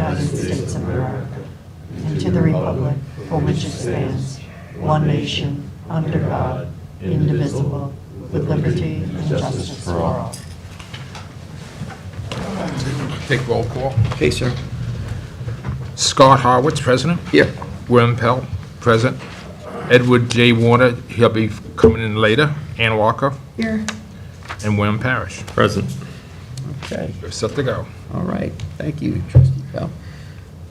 United States of America and to the republic for which it stands, one nation, under God, indivisible, with liberty and justice for all. Take roll call. Okay, sir. Scott Harwitz, President. Here. William Pell, President. Edward J. Warner, he'll be coming in later. Ann Walker. Here. And William Parrish. Present. Okay. We're set to go. All right. Thank you, Trustee Bell.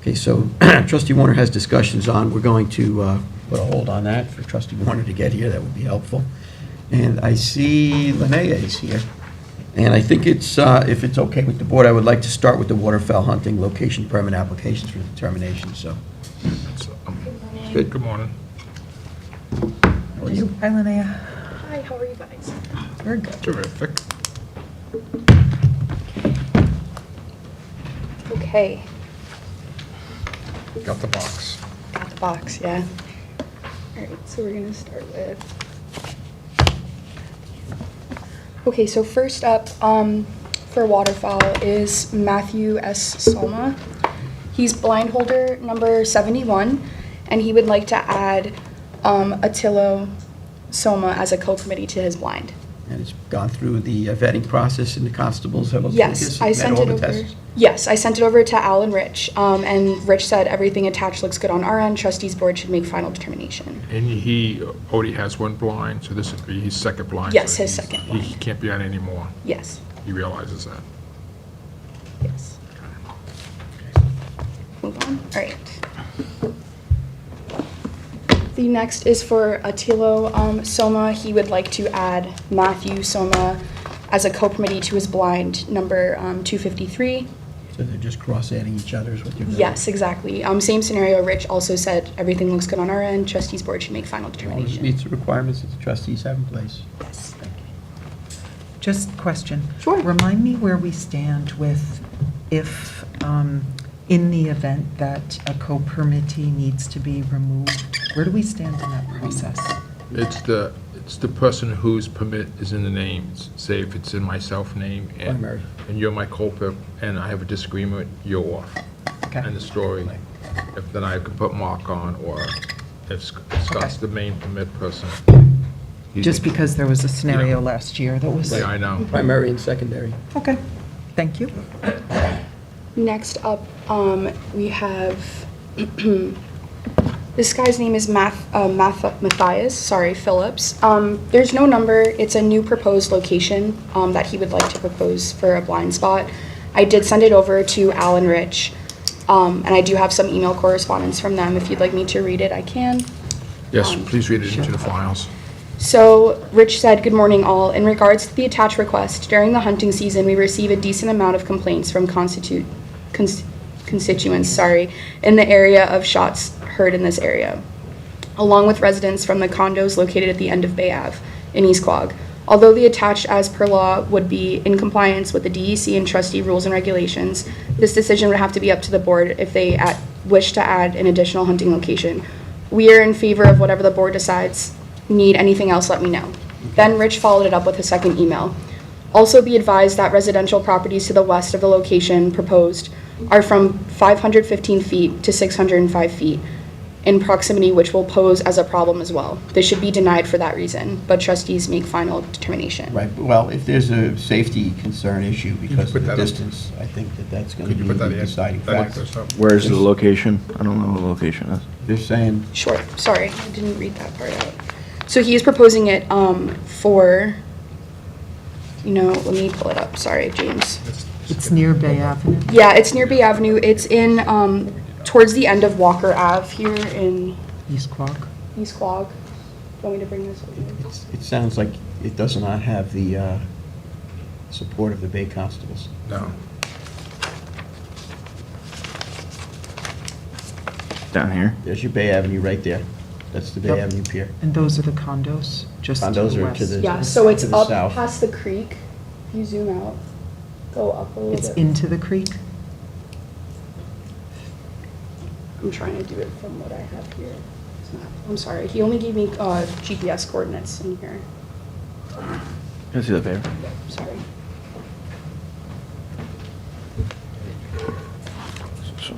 Okay, so Trustee Warner has discussions on, we're going to put a hold on that for Trustee Warner to get here. That would be helpful. And I see Linnea is here. And I think it's, if it's okay with the board, I would like to start with the waterfowl hunting location permit applications for determination, so. Good. Good morning. How are you? Hi, Linnea. Hi, how are you guys? We're good. Terrific. Okay, Got the box. got the box, yeah. All right, so we're gonna start with. Okay, so first up, for waterfowl is Matthew S. Soma. He's blind holder number 71, and he would like to add Attilo Soma as a co-committee to his blind. And it's gone through the vetting process, and the constables have looked at Yes, this, I met sent all it the over. tests. Yes, I sent it over to Al and Rich, and Rich said everything attached looks good on our end. Trustees board should make final determination. And he already has one blind, so this would be his second blind. Yes, so his he's- second He blind. can't be on anymore. Yes, He realizes that. yes. Move on. All right. The next is for Attilo Soma. He would like to add Matthew Soma as a co-committee to his blind number 253. So they're just cross-adding each other is what you're doing? Yes, exactly. Same scenario. Rich also said everything looks good on our end. Trustees board should make final All this determination. meets the requirements that the trustees have in place. Yes. Thank you. Just question. Sure. Remind me where we stand with if, in the event that a co-permittee needs to be removed, where do we stand in that process? It's the person whose permit is in the name. Say if it's in my self-name Primary. and you're my culprit and I have a disagreement, you're off. Okay. End of story. If then I can put Mark on, or if Scott's the main permit person. he's- Just because there was a scenario last year that was... Yeah, I know. Primary and secondary. Okay, thank you. Next up, we have, this guy's name is Matthias, Phillips. There's no number, it's a new proposed location that he would like to propose for a blind spot. I did send it over to Al and Rich, and I do have some email correspondence from them. If you'd like me to read it, I can. Yes, please read it into the files. So, Rich said, "Good morning, all. In regards to the attached request, during the hunting season, we receive a decent amount of complaints from constituents, in the area of shots heard in this area, along with residents from the condos located at the end of Bay Ave in East Quogue. Although the attached as per law would be in compliance with the DEC and trustee rules and regulations, this decision would have to be up to the board if they wish to add an additional hunting location. We are in favor of whatever the board decides. Need anything else, let me know." Then Rich followed it up with a second email. "Also be advised that residential properties to the west of the location proposed are from 515 feet to 605 feet in proximity, which will pose as a problem as well. This should be denied for that reason, but trustees make final determination." Right, well, if there's a safety concern issue because put of the that up? distance, I think that that's going to Could you be put that the in? deciding That factor. makes sense. Where's the location? I don't know what the location is. They're saying, Sure, sorry, I didn't read that part out. So he is proposing it for, let me pull it up, sorry, James. It's near Bay Avenue. Yeah, it's near Bay Avenue. It's in, towards the end of Walker Ave here in East Quogue. East Quogue. Do you want me to bring this over? it sounds like it does not have the support of the Bay Constables. No. Down here? There's your Bay Avenue right there. That's the Bay Yep. Avenue Pier. And those are the condos, just to Condos the are west. to the- Yeah, so it's to the up south. past the creek. If you zoom out, go up a little It's bit. into the creek? I'm trying to do it from what I have here. It's not, I'm sorry, he only gave me GPS coordinates in here. Can I see that paper? Sorry. So-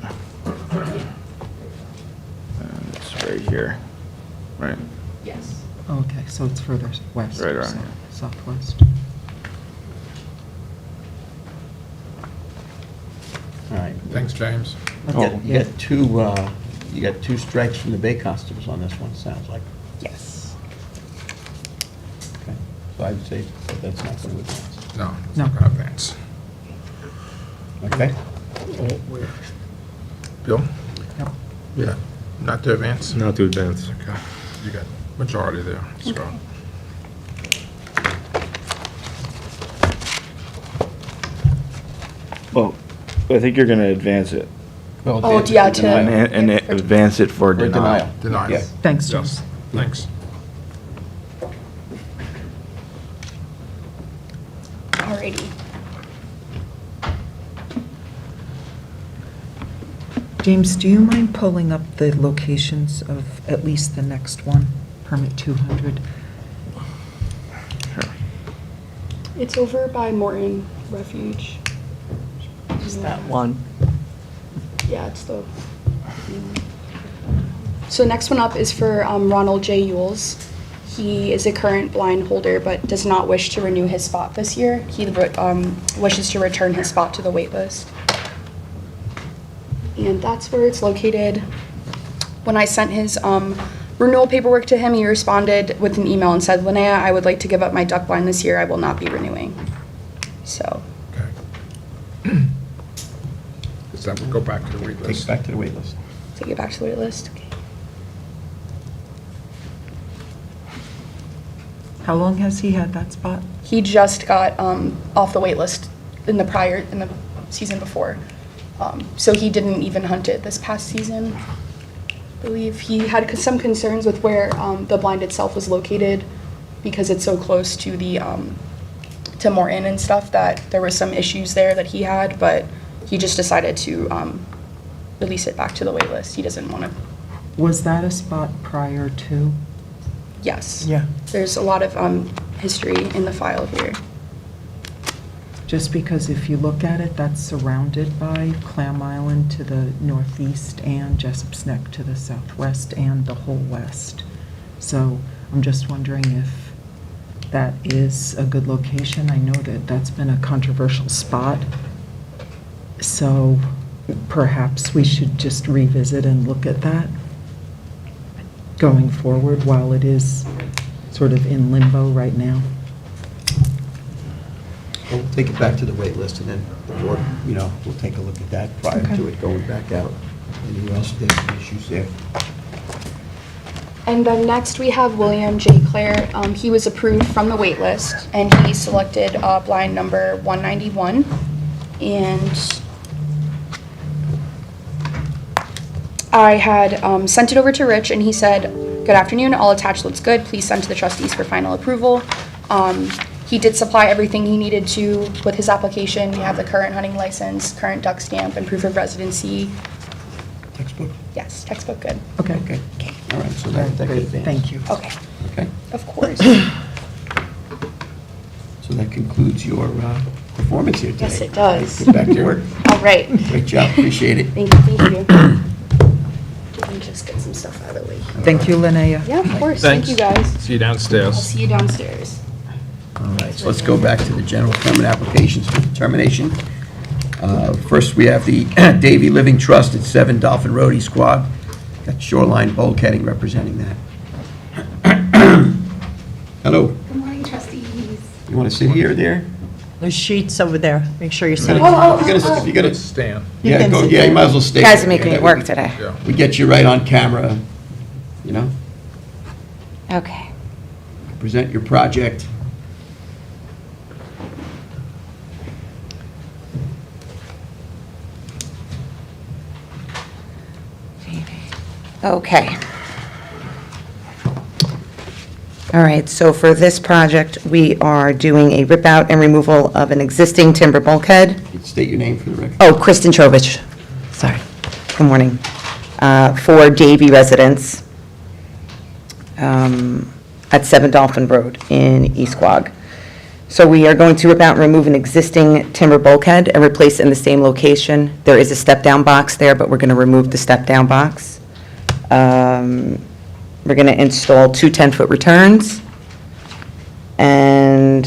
here, right? Yes. Okay, so it's further west. Right around so- here. Southwest. All right. Thanks, James. You got two strikes from the Bay Constables on this one, sounds like. Yes. Okay. So I would say that that's not going to advance. No, it's No. not going to advance. Okay? Bill? Yep. Yeah. Not to advance? Not to advance. Okay. You got majority there, Scott. Well, I think you're gonna advance it. Well, Oh, advance it yeah, for to- denial. And advance it for For denial. Denied. Yeah. Thanks, Yes. James. Thanks. Alrighty. James, do you mind pulling up the locations of at least the next one, permit 200? Sure. It's over by Morton Refuge. That one. Yeah, it's the. So next one up is for Ronald J. Yules. He is a current blind holder but does not wish to renew his spot this year. He wishes to return his spot to the wait list. And that's where it's located. When I sent his renewal paperwork to him, he responded with an email and said, "Linnea, I would like to give up my duck blind this year. I will not be renewing." So, Okay. Does that go back to the wait Take list? it back to the wait list. take it back to the wait list. Okay. How long has he had that spot? He just got off the wait list in the season before. So he didn't even hunt it this past season. I believe he had some concerns with where the blind itself was located because it's so close to the to Morton and stuff, that there was some issues there that he had, but he just decided to release it back to the wait list. He doesn't want to. Was that a spot prior to? Yes. Yeah. There's a lot of history in the file here. Just because if you look at it, that's surrounded by Clam Island to the northeast and Jessop's Neck to the southwest and the whole west. So I'm just wondering if that is a good location. I know that that's been a controversial spot. So perhaps we should just revisit and look at that going forward while it is sort of in limbo right now. We'll take it back to the wait list, and then the board, we'll take a look at that prior Okay. to it going back out. Anything else, there's some issues there? And then next we have William J. Clare. He was approved from the wait list and he selected blind number 191. And I had sent it over to Rich and he said, "Good afternoon, all attached looks good. Please send to the trustees for final approval." He did supply everything he needed to with his application. You have the current hunting license, current duck stamp, and proof of residency. Textbook? Yes, textbook good. Okay. Okay. All right, so that could Great, advance. thank you. Okay, Okay, of course. so that concludes your performance here today. Yes, it does. Get back to work. All right. Great job, appreciate it. Thank you, thank you. Let me just get some stuff out of the way. Thank you, Linnea. Yeah, of course. Thank you, guys. See you I'll downstairs. see you downstairs. All right, so let's go back to the general permit applications for determination. First, we have the Davy Living Trust at 7 Dolphin Road, East Quogue. Got Shoreline Bulkheading representing that. Hello, Good morning, trustees. you want to sit here or there? There's sheets over there. Make sure you're sitting. If you're gonna, Stan. yeah, can go, sit yeah, you there. might as well stay. You guys are there. making me That work would- today. Yeah. We get you right on camera, Okay. present your project. Okay. All right, so for this project, we are doing a rip-out and removal of an existing timber bulkhead. State your name for the record. Oh, Kristen Chovich, sorry. Good morning. For Davy residents at 7 Dolphin Road in East Quogue. So we are going to rip out and remove an existing timber bulkhead and replace it in the same location. There is a step-down box there, but we're going to remove the step-down box. We're going to install 2 10-foot returns, and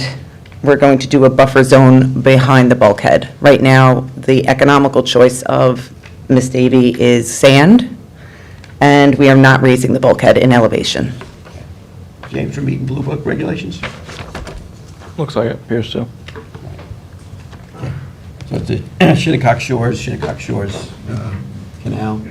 we're going to do a buffer zone behind the bulkhead. Right now, the economical choice of Ms. Davy is sand, and we are not raising the bulkhead in elevation. James, from meeting Blue Book regulations? Looks like it, appears to. So it's the Shinnecock Shores Canal.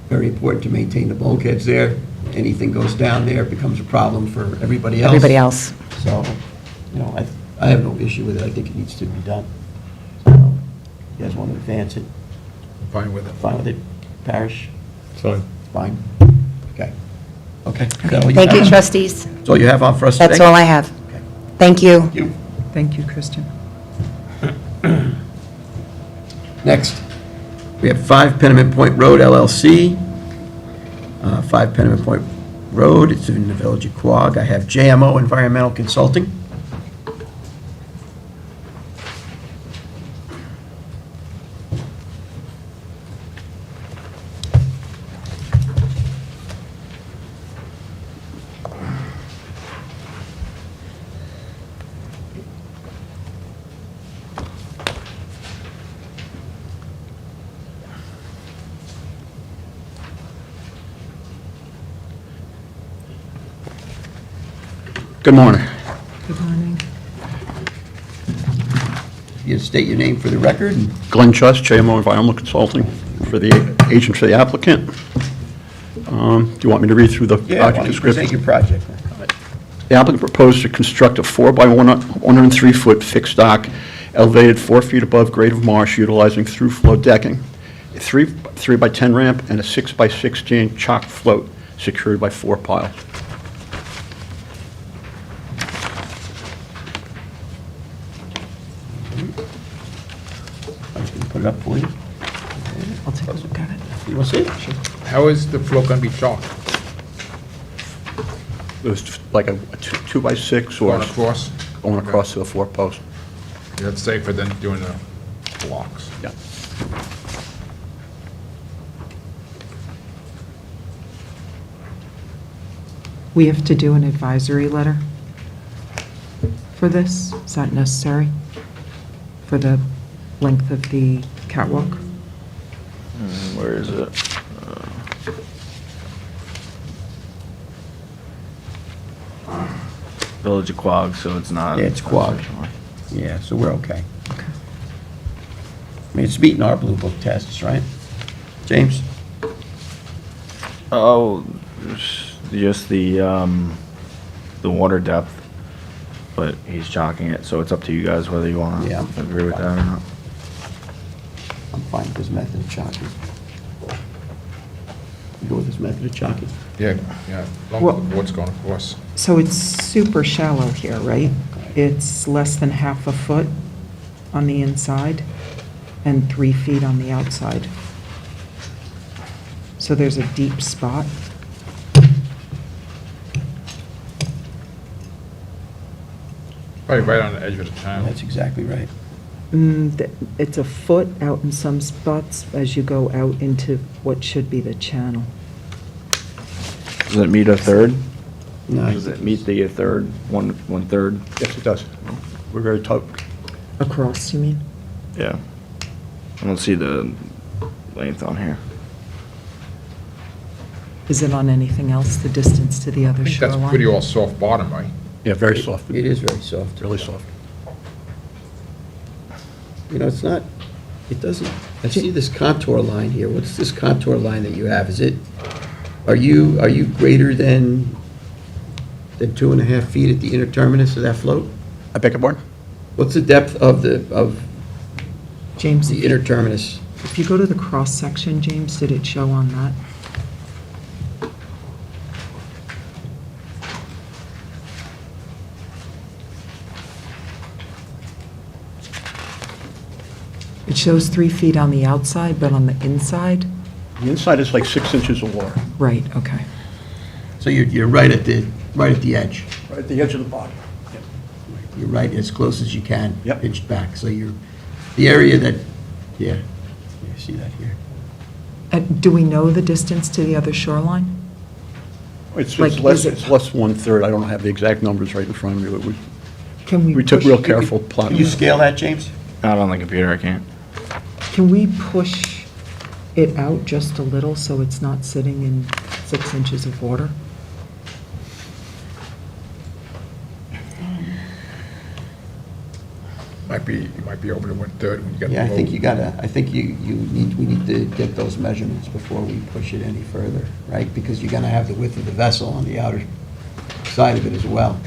Very important to maintain the bulkheads there. Anything goes down there, it becomes a problem for everybody else. Everybody else. So, I have no issue with it. I think it needs to be done. So, you guys want to advance it? I'm fine with it. Fine with it? Parish? Fine. Fine? Okay. Okay. Is that all Thank you, have? trustees. That's all you have on for us today? That's all I have. Okay. Thank you. Thank you. Thank you, Kristen. Next, we have 5 Pennamint Point Road LLC. 5 Pennamint Point Road, it's in the Village of Quogue. I have JMO Environmental Consulting. Good morning. Good morning. You state your name for the record. And Glenn Trust, JMO Environmental Consulting, for the agent for the applicant. Do you want me to read through the why project don't you present description? your project? The applicant proposed to construct a 4 by 103-foot fixed dock elevated 4 feet above grade of marsh utilizing through-flow decking, a 3 by 10 ramp, and a 6 by 16 chalk float secured by 4 piles. I'm just going to put it up for you. I'll take a look at it. You want to see it? Sure. How is the floor going to be chalked? It was like a 2 by 6 or Going across? going across to the 4 post. That's safer than doing the blocks. Yeah. We have to do an advisory letter for this? Is that necessary? For the length of the catwalk? Where is it? Village of Quogue, so it's not. Yeah, it's Quogue. Yeah, so we're okay. I mean, it's meeting our Blue Book tests, right? James? Oh, just the water depth, but he's chalking it, so it's up to you guys whether you want Yeah. to agree with that or not. I'm fine with his method of chalking. You go with his method of chalking? Yeah, yeah, long Well- as the board's going across. So it's super shallow here, right? It's less than half a foot on the inside and 3 feet on the outside. So there's a deep spot. Probably right on the edge of the channel. That's exactly right. It's a foot out in some spots as you go out into what should be the channel. Does it meet a third? No, Does it meet the third, one third? Yes, it does. We're very tough. Across, you mean? Yeah. I don't see the length on here. Is it on anything else, the distance to the I other think that's shoreline? pretty all soft bottom, right? Yeah, very soft. It is very soft. Really soft. You know, it's not, it doesn't, I see this contour line here. What's this contour line that you have? Is it, are you greater than 2.5 feet at the inner terminus of that float? I beg your pardon? What's the depth of James, the inner terminus? if you go to the cross-section, James, did it show on that? It shows 3 feet on the outside, but on the inside? The inside is like 6 inches of water, Right, okay. So you're right at the edge. right at the edge of the bottom. You're right as close as you can. Yep. Pitched back. So the area that, yeah, you see that here. Do we know the distance to the other shoreline? It's Like, less, is it- it's less 1/3. I don't have the exact numbers right in front of me, but Can we we took push- real careful plot. Can you scale that, James? Not on the computer, I can't. Can we push it out just a little so it's not sitting in 6 inches of water? You might be over to 1/3 when you get the Yeah, I think road. you gotta, I think we need to get those measurements before we push it any further, right? Because you're gonna have the width of the vessel on the outer side of it as well.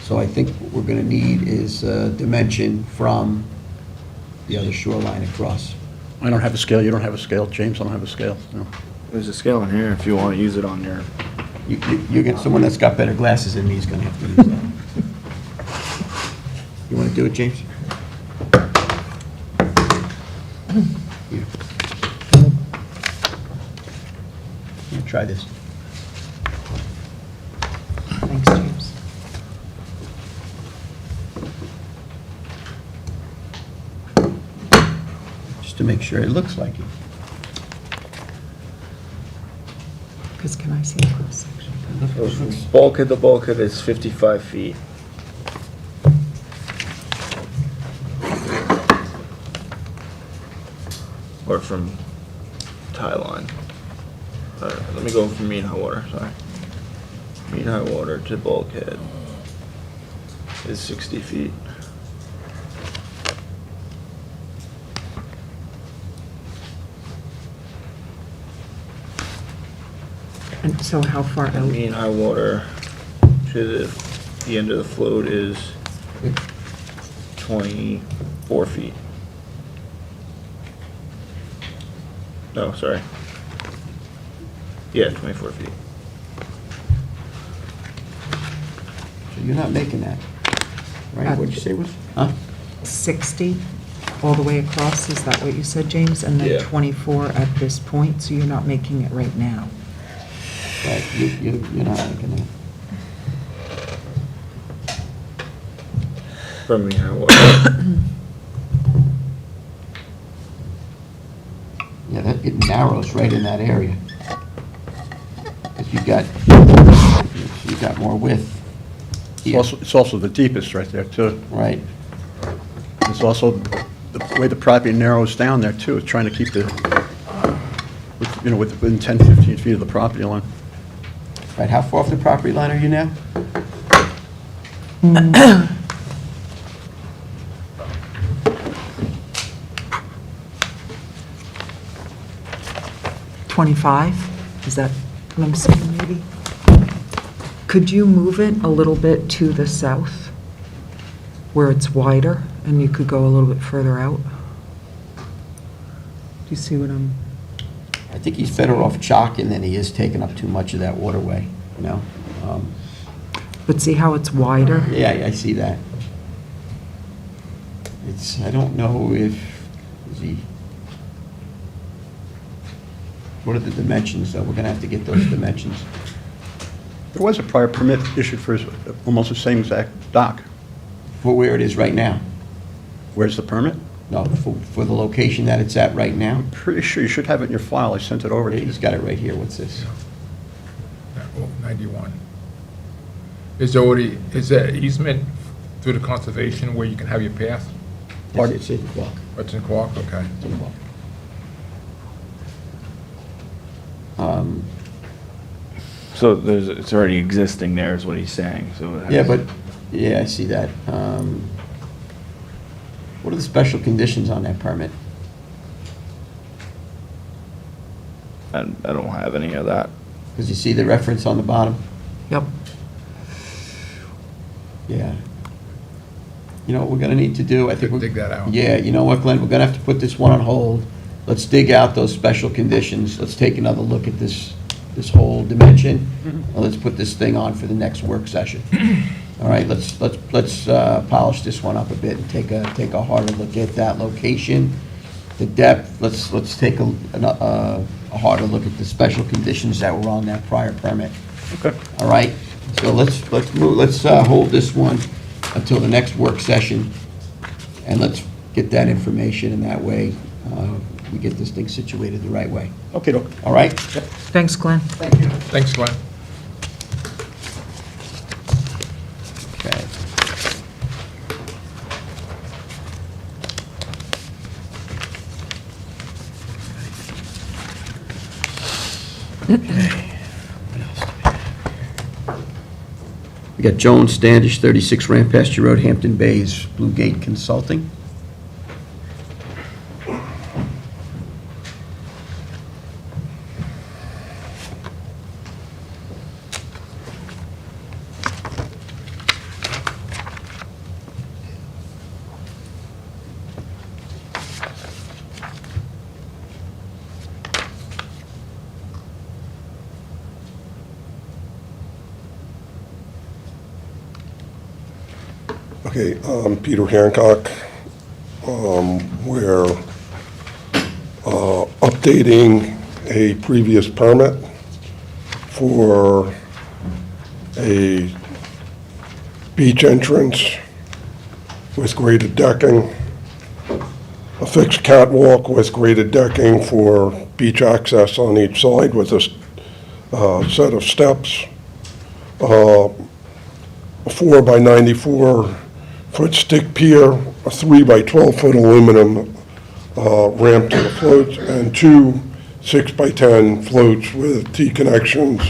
So I think what we're gonna need is a dimension from the other shoreline across. I don't have a scale, you don't have a scale, James, I don't have a scale, no. There's a scale in here if you want to use it on your. You get, someone that's got better glasses than me is gonna have to use that. You wanna do it, James? Here. Here, try this. Thanks, James. Just to make sure it looks like it. Because can I see a cross-section? Bulkhead to bulkhead is 55 feet. Or from tie line. Let me go from mean high water, sorry. Mean high water to bulkhead is 60 feet. And so how far And out? mean high water to the end of the float is 24 feet. No, sorry. Yeah, 24 feet. So you're not making that, right? What'd you say was? Huh? 60 all the way across, is that what you said, James? And Yeah. then 24 at this point, so you're not making it right now? Right, you're not making that. From mean high water. Yeah, that, it narrows right in that area. Because you've got more width here, It's also the deepest right there, too. right? It's also the way the property narrows down there, too, is trying to keep within 10, 15 feet of the property line. Right, how far off the property line are you now? 25? Is that what I'm saying, maybe? Could you move it a little bit to the south, where it's wider, and you could go a little bit further out? Do you see what I'm... I think he's better off chalking than he is taking up too much of that waterway, you know? But see how it's wider? Yeah, I see that. I don't know is he, what are the dimensions, though? We're gonna have to get those dimensions. There was a prior permit issued for almost the same exact dock. For where it is right now. Where's the permit? No, for the location that it's at right now. Pretty sure you should have it in your file, I sent it over to you. He's got it right here, what's this? 91. Is there easement through the conservation where you can have your path? Pardon? It's in Clark. It's in Clark, okay. It's in Clark. So it's already existing there is what he's saying, so. it Yeah, has- but, yeah, I see that. What are the special conditions on that permit? I don't have any of that. Because you see the reference on the bottom? Yep. Yeah. You know what we're gonna need to do? I think we're... Dig that out. Yeah, you know what, Glenn, we're gonna have to put this one on hold. Let's dig out those special conditions. Let's take another look at this whole dimension. And let's put this thing on for the next work session. All right, let's polish this one up a bit and take a harder look at that location, the depth. Let's take a harder look at the special conditions that were on that prior permit. Okay. All right, so let's hold this one until the next work session, and let's get that information, and that way, we get this thing situated the right way. Okay, Doc. All right? Thanks, Glenn. Thanks, Glenn. Okay. We got Jones Standish, 36 Rampasture Road, Hampton Bays, Blue Gate Consulting. Okay, Peter Hancock. We're updating a previous permit for a beach entrance with graded decking, a fixed catwalk with graded decking for beach access on each side with a set of steps, a 4 by 94 foot stick pier, a 3 by 12 foot aluminum ramp to the floats, and 2 6 by 10 floats with T-connections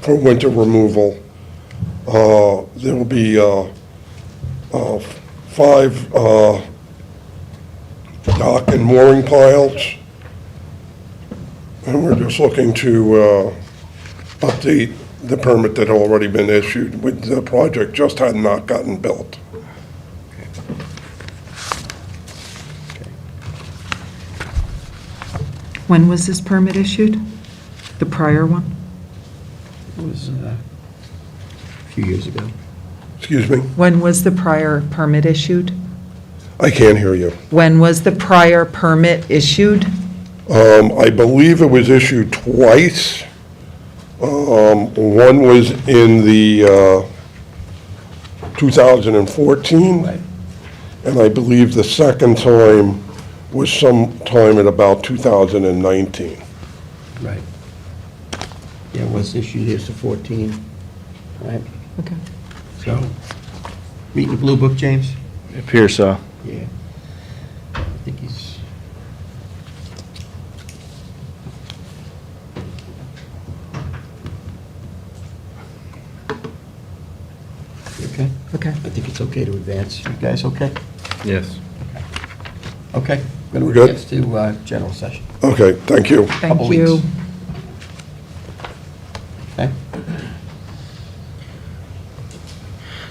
for winter removal. There will be 5 dock and mooring piles, and we're just looking to update the permit that had already been issued. With the project just had not gotten built. When was this permit issued? The prior one? It was a few years ago. Excuse me? When was the prior permit issued? I can't hear you. When was the prior permit issued? I believe it was issued twice. One was in the 2014, Right. and I believe the second time was sometime at about 2019. Right. Yeah, it was issued here to 14, right? Okay. So, reading the Blue Book, James? It appears so. Yeah. I think he's... Okay? Okay. I think it's okay to advance. You guys okay? Yes. Okay. Going We're to good? advance to general session. Okay, thank you. Couple Thank you. weeks. Okay?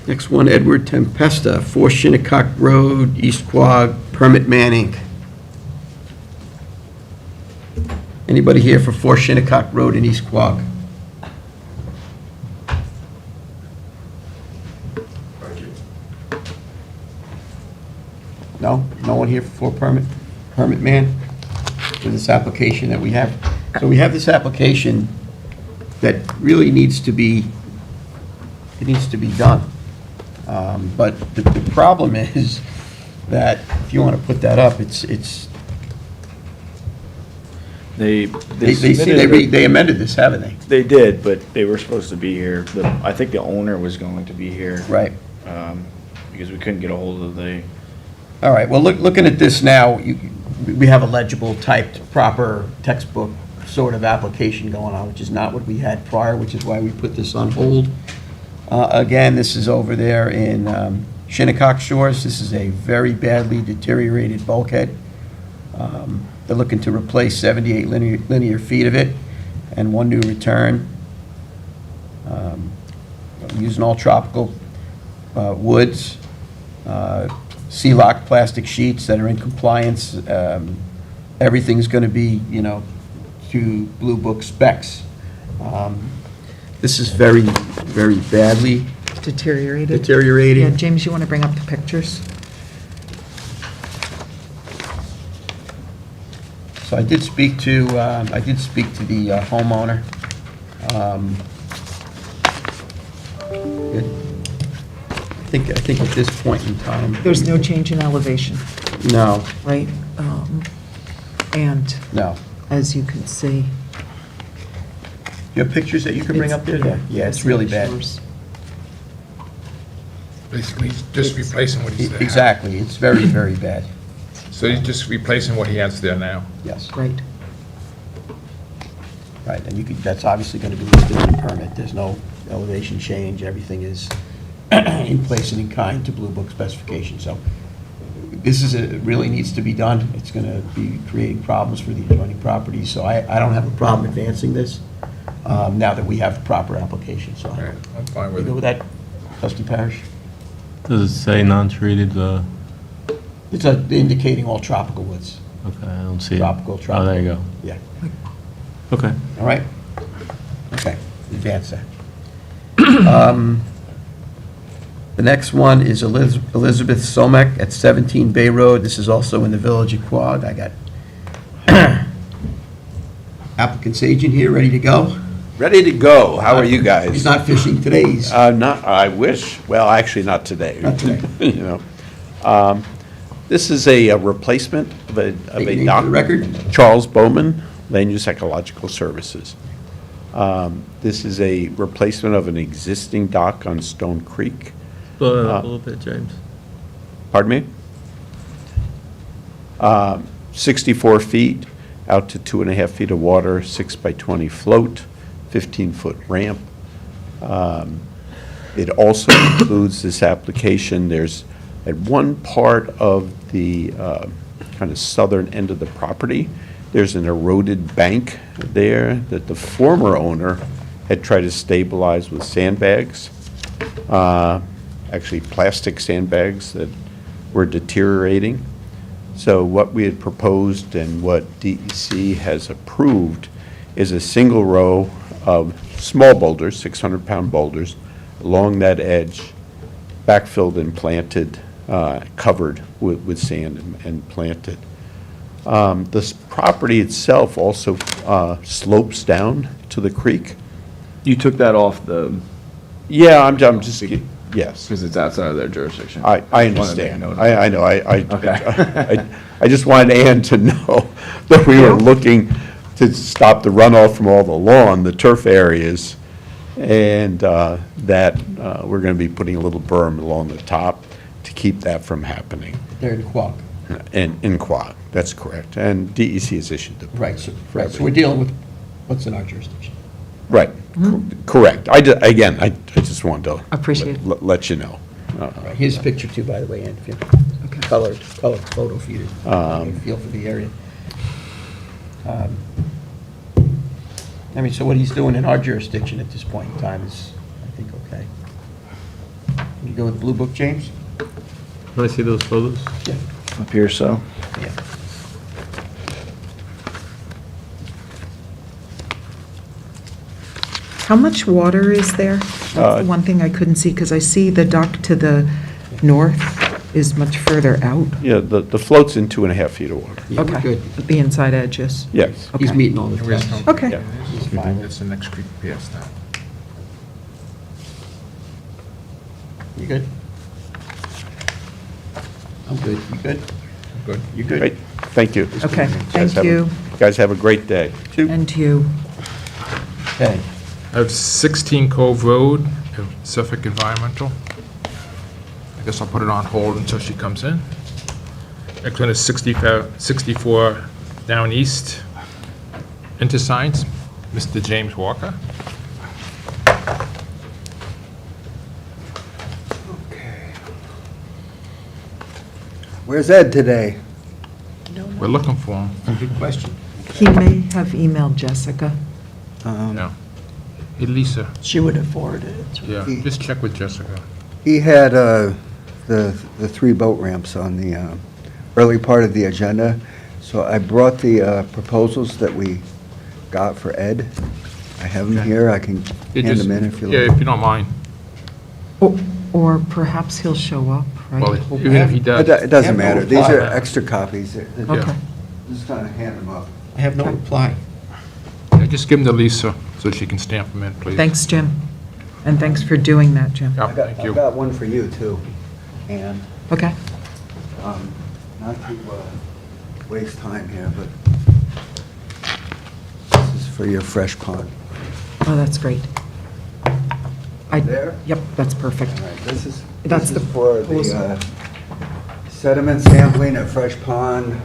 Next one, Edward Tempesta, 4 Shinnecock Road, East Quogue, Permit Man, Inc. Anybody here for 4 Shinnecock Road in East Quogue? No? No one here for Permit Man? For this application that we have? So we have this application that really needs to be, it needs to be done. But the problem is that, if you want to put that up, it's, They they amended this, haven't they? They did, but they were supposed to be here. I think the owner was going to be here. Right. Because we couldn't get a hold of the, All right, well, looking at this now, we have a legible, typed, proper textbook sort of application going on, which is not what we had prior, which is why we put this on hold. Again, this is over there in Shinnecock Shores. This is a very badly deteriorated bulkhead. They're looking to replace 78 linear feet of it and 1 new return. Using all tropical woods, sea-locked plastic sheets that are in compliance. Everything's going to be, to Blue Book specs. This is very, very badly Deteriorated? deteriorated. Yeah, James, you want to bring up the pictures? So I did speak to the homeowner. I think at this point in time. There's no change in elevation, No. right? And No. as you can see. You have pictures that you can bring up there? Yeah, it's really bad. Yours. Basically, he's just replacing what he's there. Exactly, it's very, very bad, So he's just replacing what he has there now. yes. Great. Right, and you could, that's obviously going to be listed in the permit. There's no elevation change, everything is in place and in kind to Blue Book specification. So this is, it really needs to be done. It's going to be creating problems for the adjoining properties, so I don't have a problem advancing this now that we have proper application, so. All right, I'm fine You with go it. with that, trustee Parrish? Does it say non-treated? It's indicating all tropical woods. Okay, I don't see it. Tropical, Oh, there you go. Yeah, Okay. all right? Okay, advance that. The next one is Elizabeth Somek at 17 Bay Road. This is also in the village of Quogue. I got applicant's agent here, ready to go. Ready to go. How are you guys? He's not fishing today, he's Not, I wish. Well, actually, not today. Not today. You know, this is a replacement of a State your name for dock. the record. Charles Bowman, Land Use Ecological Services. This is a replacement of an existing dock on Stone Creek. Blow it up a little bit, James. Pardon me? 64 feet out to 2.5 feet of water, 6 by 20 float, 15-foot ramp. It also includes this application, there's at one part of the kind of southern end of the property, there's an eroded bank there that the former owner had tried to stabilize with sandbags, actually plastic sandbags that were deteriorating. So what we had proposed and what DEC has approved is a single row of small boulders, 600-pound boulders, along that edge, backfilled and planted, covered with sand and planted. This property itself also slopes down to the creek. You took that off the, Yeah, I'm just, yes. because it's outside of their jurisdiction. I Wanted to make understand. note of I it. know. Okay. I just wanted Ann to know that we were looking to stop the runoff from all the lawn, the turf areas, and that we're going to be putting a little berm along the top to keep that from happening. there in Quogue. In Quogue, that's correct. And DEC has issued the. Right, so we're dealing with what's in our jurisdiction. Right, correct. Again, I just wanted to. Appreciate it. Let you know. Right, here's a picture too, by the way, and if you Okay. colored photo for you to get a feel for the area. I mean, so what he's doing in our jurisdiction at this point in time is, I think, okay. You go with Blue Book, James? Can I see those photos? Yeah. Up here, so. Yeah. How much water is there? That's the one thing I couldn't see, because I see the dock to the north is much further out. Yeah, the float's in 2.5 feet of water. Yeah, we're Okay. good. The inside edge is. Yes. He's Okay. meeting all the There is tests. no- Okay. Yeah, He's fine. it's the next creek past that. You good? I'm good. You good? Good. You good? Great, thank you. Okay, Guys thank have a- you. Guys have a great day. And you. Okay. I have 16 Cove Road, Suffolk Environmental. I guess I'll put it on hold until she comes in. Next one is 64 Down East, Intersigns, Mr. James Walker. Where's Ed today? We're looking for him. Good question. He may have emailed Jessica. Yeah. Hey, Lisa, She would have forwarded it to yeah, just check with Jessica. He had the 3 boat ramps on the early part of the agenda, so I brought the proposals that we got for Ed. I have them here, I can Yeah, hand just- them in if you Yeah, like. if you don't mind. Or perhaps he'll show up, Well, right? even if he It does. it doesn't Have no matter, these reply. are extra copies. Okay. Just kind of hand them up. I have no reply. Yeah, just give them to Lisa so she can stamp them in, please. Thanks, Jim. And thanks for doing that, Jim. Yeah, thank I've you. got one for you, too. And Okay. not to waste time here, but for your fresh pond. Oh, that's great. There? Yep, that's perfect. All right, this is That's the for pools. the sediment sampling at Fresh Pond.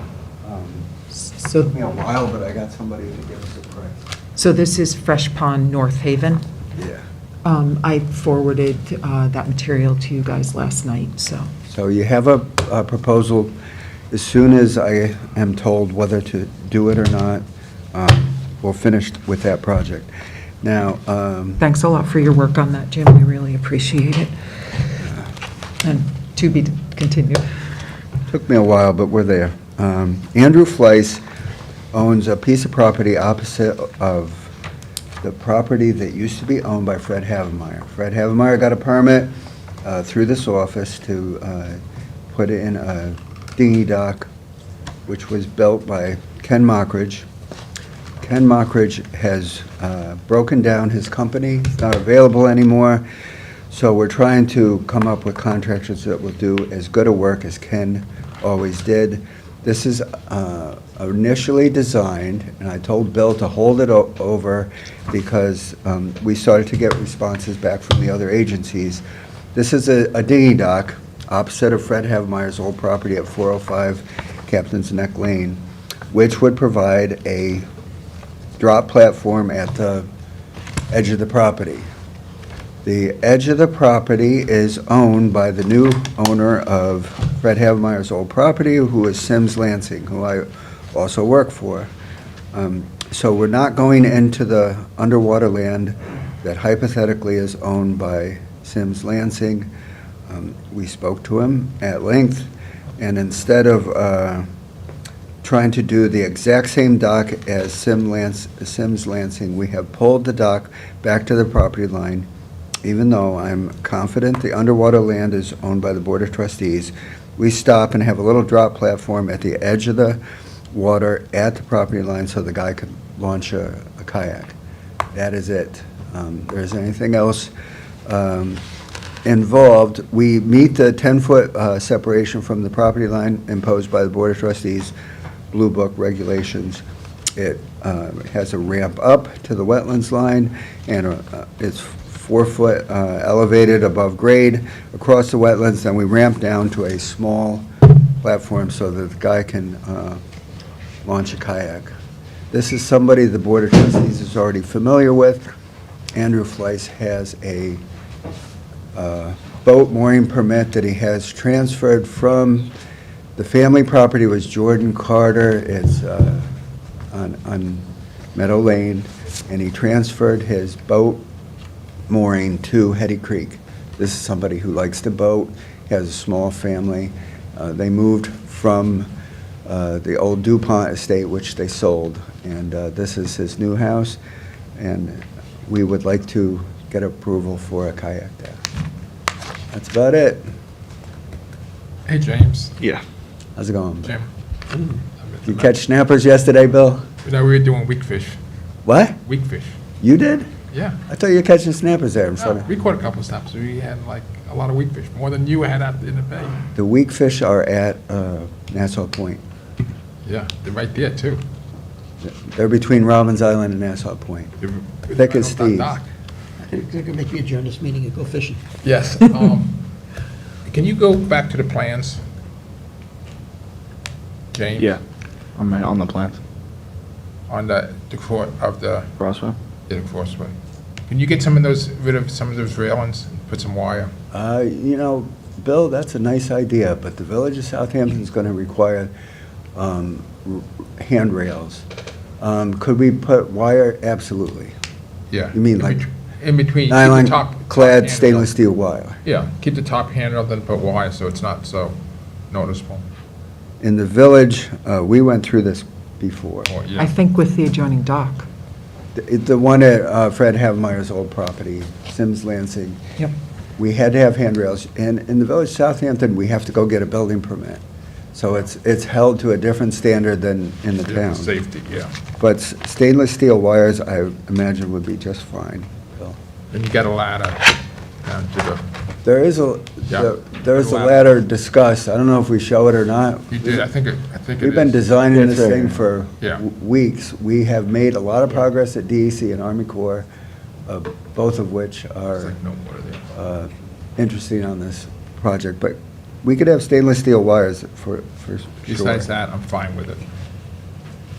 So, Took me a while, but I got somebody to give us a price. so this is Fresh Pond, North Haven. Yeah. I forwarded that material to you guys last night, so. So you have a proposal. As soon as I am told whether to do it or not, we'll finish with that project. Now, Thanks a lot for your work on that, Jim. We really appreciate it. And to be continued. took me a while, but we're there. Andrew Fleiss owns a piece of property opposite of the property that used to be owned by Fred Havemeyer. Fred Havemeyer got a permit through this office to put in a dinghy dock, which was built by Ken Mockridge. Ken Mockridge has broken down his company. It's not available anymore. So we're trying to come up with contractors that will do as good a work as Ken always did. This is initially designed, and I told Bill to hold it over because we started to get responses back from the other agencies. This is a dinghy dock opposite of Fred Havemeyer's old property at 405 Captain's Neck Lane, which would provide a drop platform at the edge of the property. The edge of the property is owned by the new owner of Fred Havemeyer's old property, who is Sims Lansing, who I also work for. So we're not going into the underwater land that hypothetically is owned by Sims Lansing. We spoke to him at length, and instead of trying to do the exact same dock as Sims Lansing, we have pulled the dock back to the property line, even though I'm confident the underwater land is owned by the Board of Trustees. We stop and have a little drop platform at the edge of the water at the property line so the guy could launch a kayak. That is it. There isn't anything else involved. We meet the 10-foot separation from the property line imposed by the Board of Trustees Blue Book regulations. It has a ramp up to the wetlands line, and it's 4 foot elevated above grade across the wetlands. Then we ramp down to a small platform so that the guy can launch a kayak. This is somebody the Board of Trustees is already familiar with. Andrew Fleiss has a boat mooring permit that he has transferred from the family property. Was Jordan Carter. It's on Meadow Lane, and he transferred his boat mooring to Hetty Creek. This is somebody who likes to boat, has a small family. They moved from the old DuPont estate, which they sold, and this is his new house, and we would like to get approval for a kayak there. That's about it. Hey, James. Yeah. How's it going? Jim. You catch snappers yesterday, Bill? No, we were doing weak fish. What? Weak fish. You did? Yeah. I thought you were catching snappers there. I'm No, sorry. we caught a couple of snaps. We had like a lot of weak fish, more than you had out in the bay. The weak fish are at Nassau Point. Yeah, they're right there too. They're between Robbins Island and Nassau Point. They're Thick right as off that thieves. dock. I think they're going to make me adjourn this meeting and go fishing. Yes. Can you go back to the plans? James? Yeah. On the plans. On the court of the, Crossway. yeah, the crossway. Can you get rid of some of those railings, and put some wire? You know, Bill, that's a nice idea, but the Village of Southampton is going to require handrails. Could we put wire? Absolutely. Yeah. You mean In like in between, keep the top. nylon-clad top stainless handrail. steel wire? Yeah, keep the top handrail, then put wire, so it's not so noticeable. In the Village, we went through this before. Or, yeah. I think with the adjoining dock. The one at Fred Havemeyer's old property, Sims Lansing, Yep. we had to have handrails. And in the Village of Southampton, we have to go get a building permit. So it's held to a different standard than in the Yeah, town. Safety, yeah. But stainless steel wires, I imagine, would be just fine, Bill. And you got a ladder down to the, There is a Yeah. there is a Ladder. ladder discussed. I don't know if we show it or not. you did, I think think it We've been is. designing It's this thing bigger. for Yeah. weeks. We have made a lot of progress at DEC and Army Corps, both of which It's are like no more there. interesting on this project. But we could have stainless steel wires for sure. Besides that, I'm fine with it.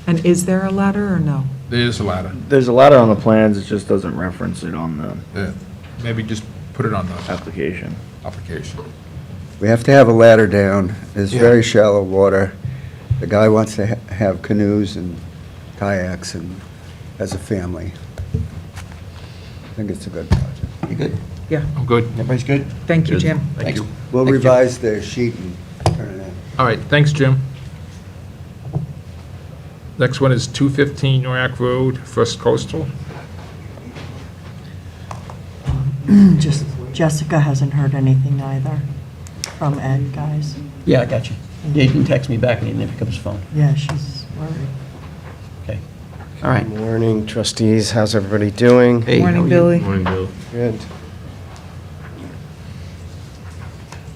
And is there a ladder or no? There is a ladder. There's a ladder on the plans, it just doesn't reference it on the Maybe just put it on the application. application. We have to have a ladder down. It's Yeah. very shallow water. The guy wants to have canoes and kayaks and as a family. I think it's a good project. You good? Yeah, I'm good. Everybody's good? thank you, Good. Jim. Thank you. We'll Thank you. revise the sheet and turn it in. All right, thanks, Jim. Next one is 215 Noyak Road, First Coastal. Just, Jessica hasn't heard anything either from Ed, guys. Yeah, I got you. He didn't text me back and he didn't pick up his phone. Yeah, she's worried. Okay. All right. Morning, trustees. How's everybody doing? Hey, how are Morning, you? Billy. Morning, Bill. Good.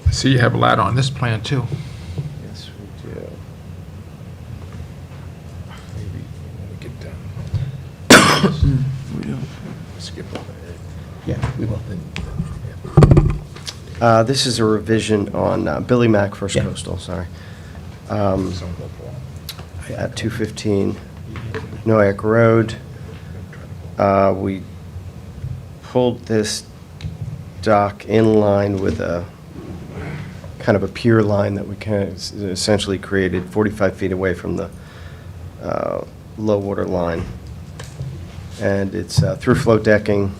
I see you have a ladder on this plan, too. Yes, we do. Maybe when we get done. Skip over it. Yeah, we will. This is a revision on Billy Mack First Yeah. Coastal, sorry. Some local. At 215 Noyak Road. We pulled this dock in line with a kind of a pier line that we kind of essentially created 45 feet away from the low water line. And it's through float decking,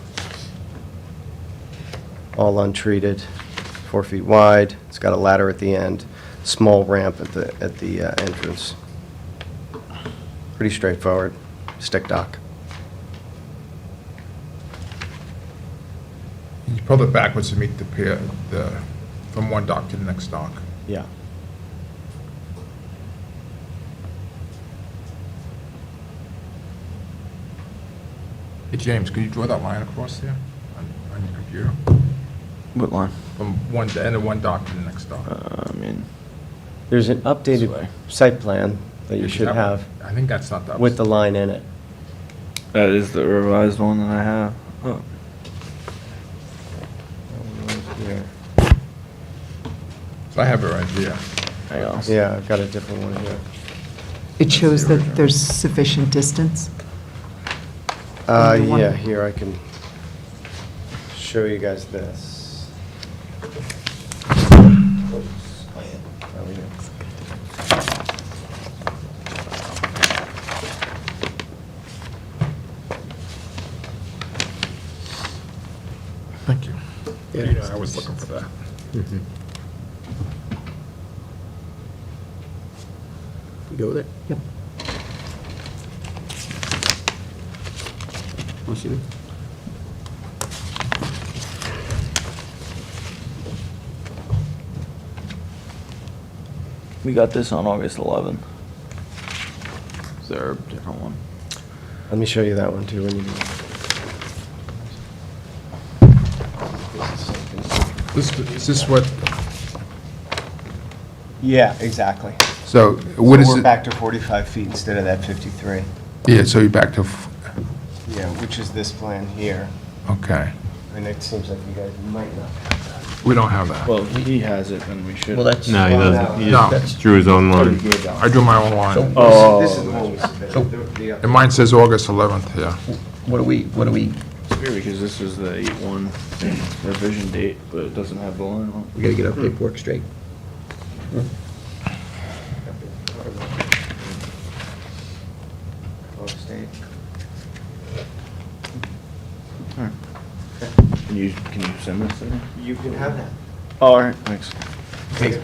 all untreated, 4 feet wide. It's got a ladder at the end, small ramp at the entrance. Pretty straightforward, stick dock. You pull it backwards to meet the pier, from one dock to the next dock. Yeah. Hey, James, could you draw that line across there on your computer? What line? From one, the end of one dock to the next dock? I mean, There's an This way. updated site plan that you If should have I think that's not the. with the line in it. that is the revised one that I have. Oh. So I have it right here. Hang on. Yeah, I've got a different one here. It shows that there's sufficient distance. Uh, the one- yeah, here I can show you guys this. Oops. Oh, yeah. Thank you. Yeah. Yeah, I was looking for that. You go with it? Yep. Want to see me? We got this on August 11th. Is there a different one? Let me show you that one too when you do it. Is this what, Yeah, exactly. so what is We're it? back to 45 feet instead of that 53. Yeah, so you're back to, Yeah, which is this plan here. okay. And it seems like you guys might not have that. We don't have that. Well, he has it, then we should. Well, that's. No, he doesn't. He No. just drew his own line. I drew my own line. Oh. This is the one we submitted. The And mine says August 11th, yeah. What do we, It's weird because this is the 8/1 revision date, but it doesn't have the line on we gotta get our paperwork straight. State. it. Can you send this to me? You can have that. Oh, all right, thanks. Okay.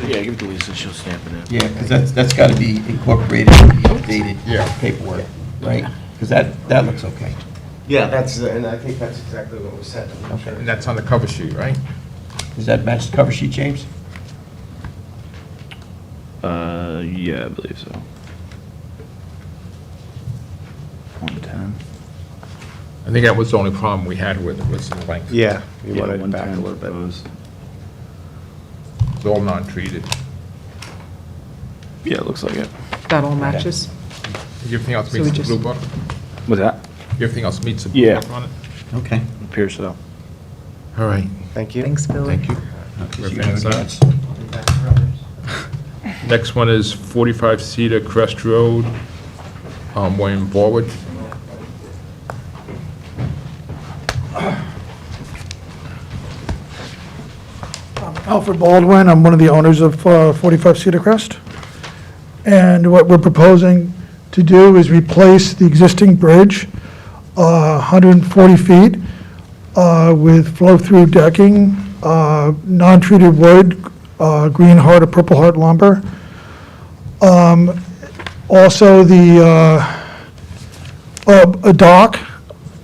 Yeah, give it to Lisa, she'll stamp it in. Yeah, because that's got to be incorporated in the updated Yeah. paperwork, right? Because that looks okay. Yeah, and I think that's exactly what was said. Okay. And that's on the cover sheet, right? Does that match the cover sheet, James? Yeah, I believe so. 110. I think that was the only problem we had with it, was the length. Yeah, you Yeah, wanted it back a 110 little bit. proposed. It's all non-treated. Yeah, it looks like it. That all matches? Everything else So meets we the just- blue book? What's that? Everything else meets the blue Yeah. book on it? Okay. Appears so. All right, Thank you. Thanks, Billy. thank you. Everything signs. Next one is 45 Cedar Crest Road, William Borwood. Alfred Baldwin, I'm one of the owners of 45 Cedar Crest. And what we're proposing to do is replace the existing bridge, 140 feet, with flow-through decking, non-treated wood, green heart or purple heart lumber. Also, a dock,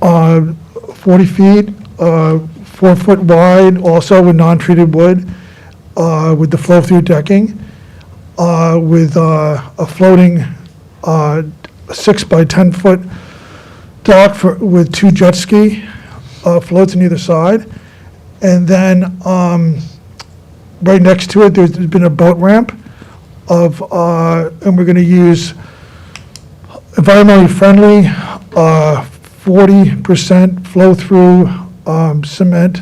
40 feet, 4 foot wide, also with non-treated wood, with the flow-through decking, with a floating 6 by 10 foot dock with 2 jet ski floats on either side. And then right next to it, there's been a boat ramp and we're going to use environmentally friendly 40% flow-through cement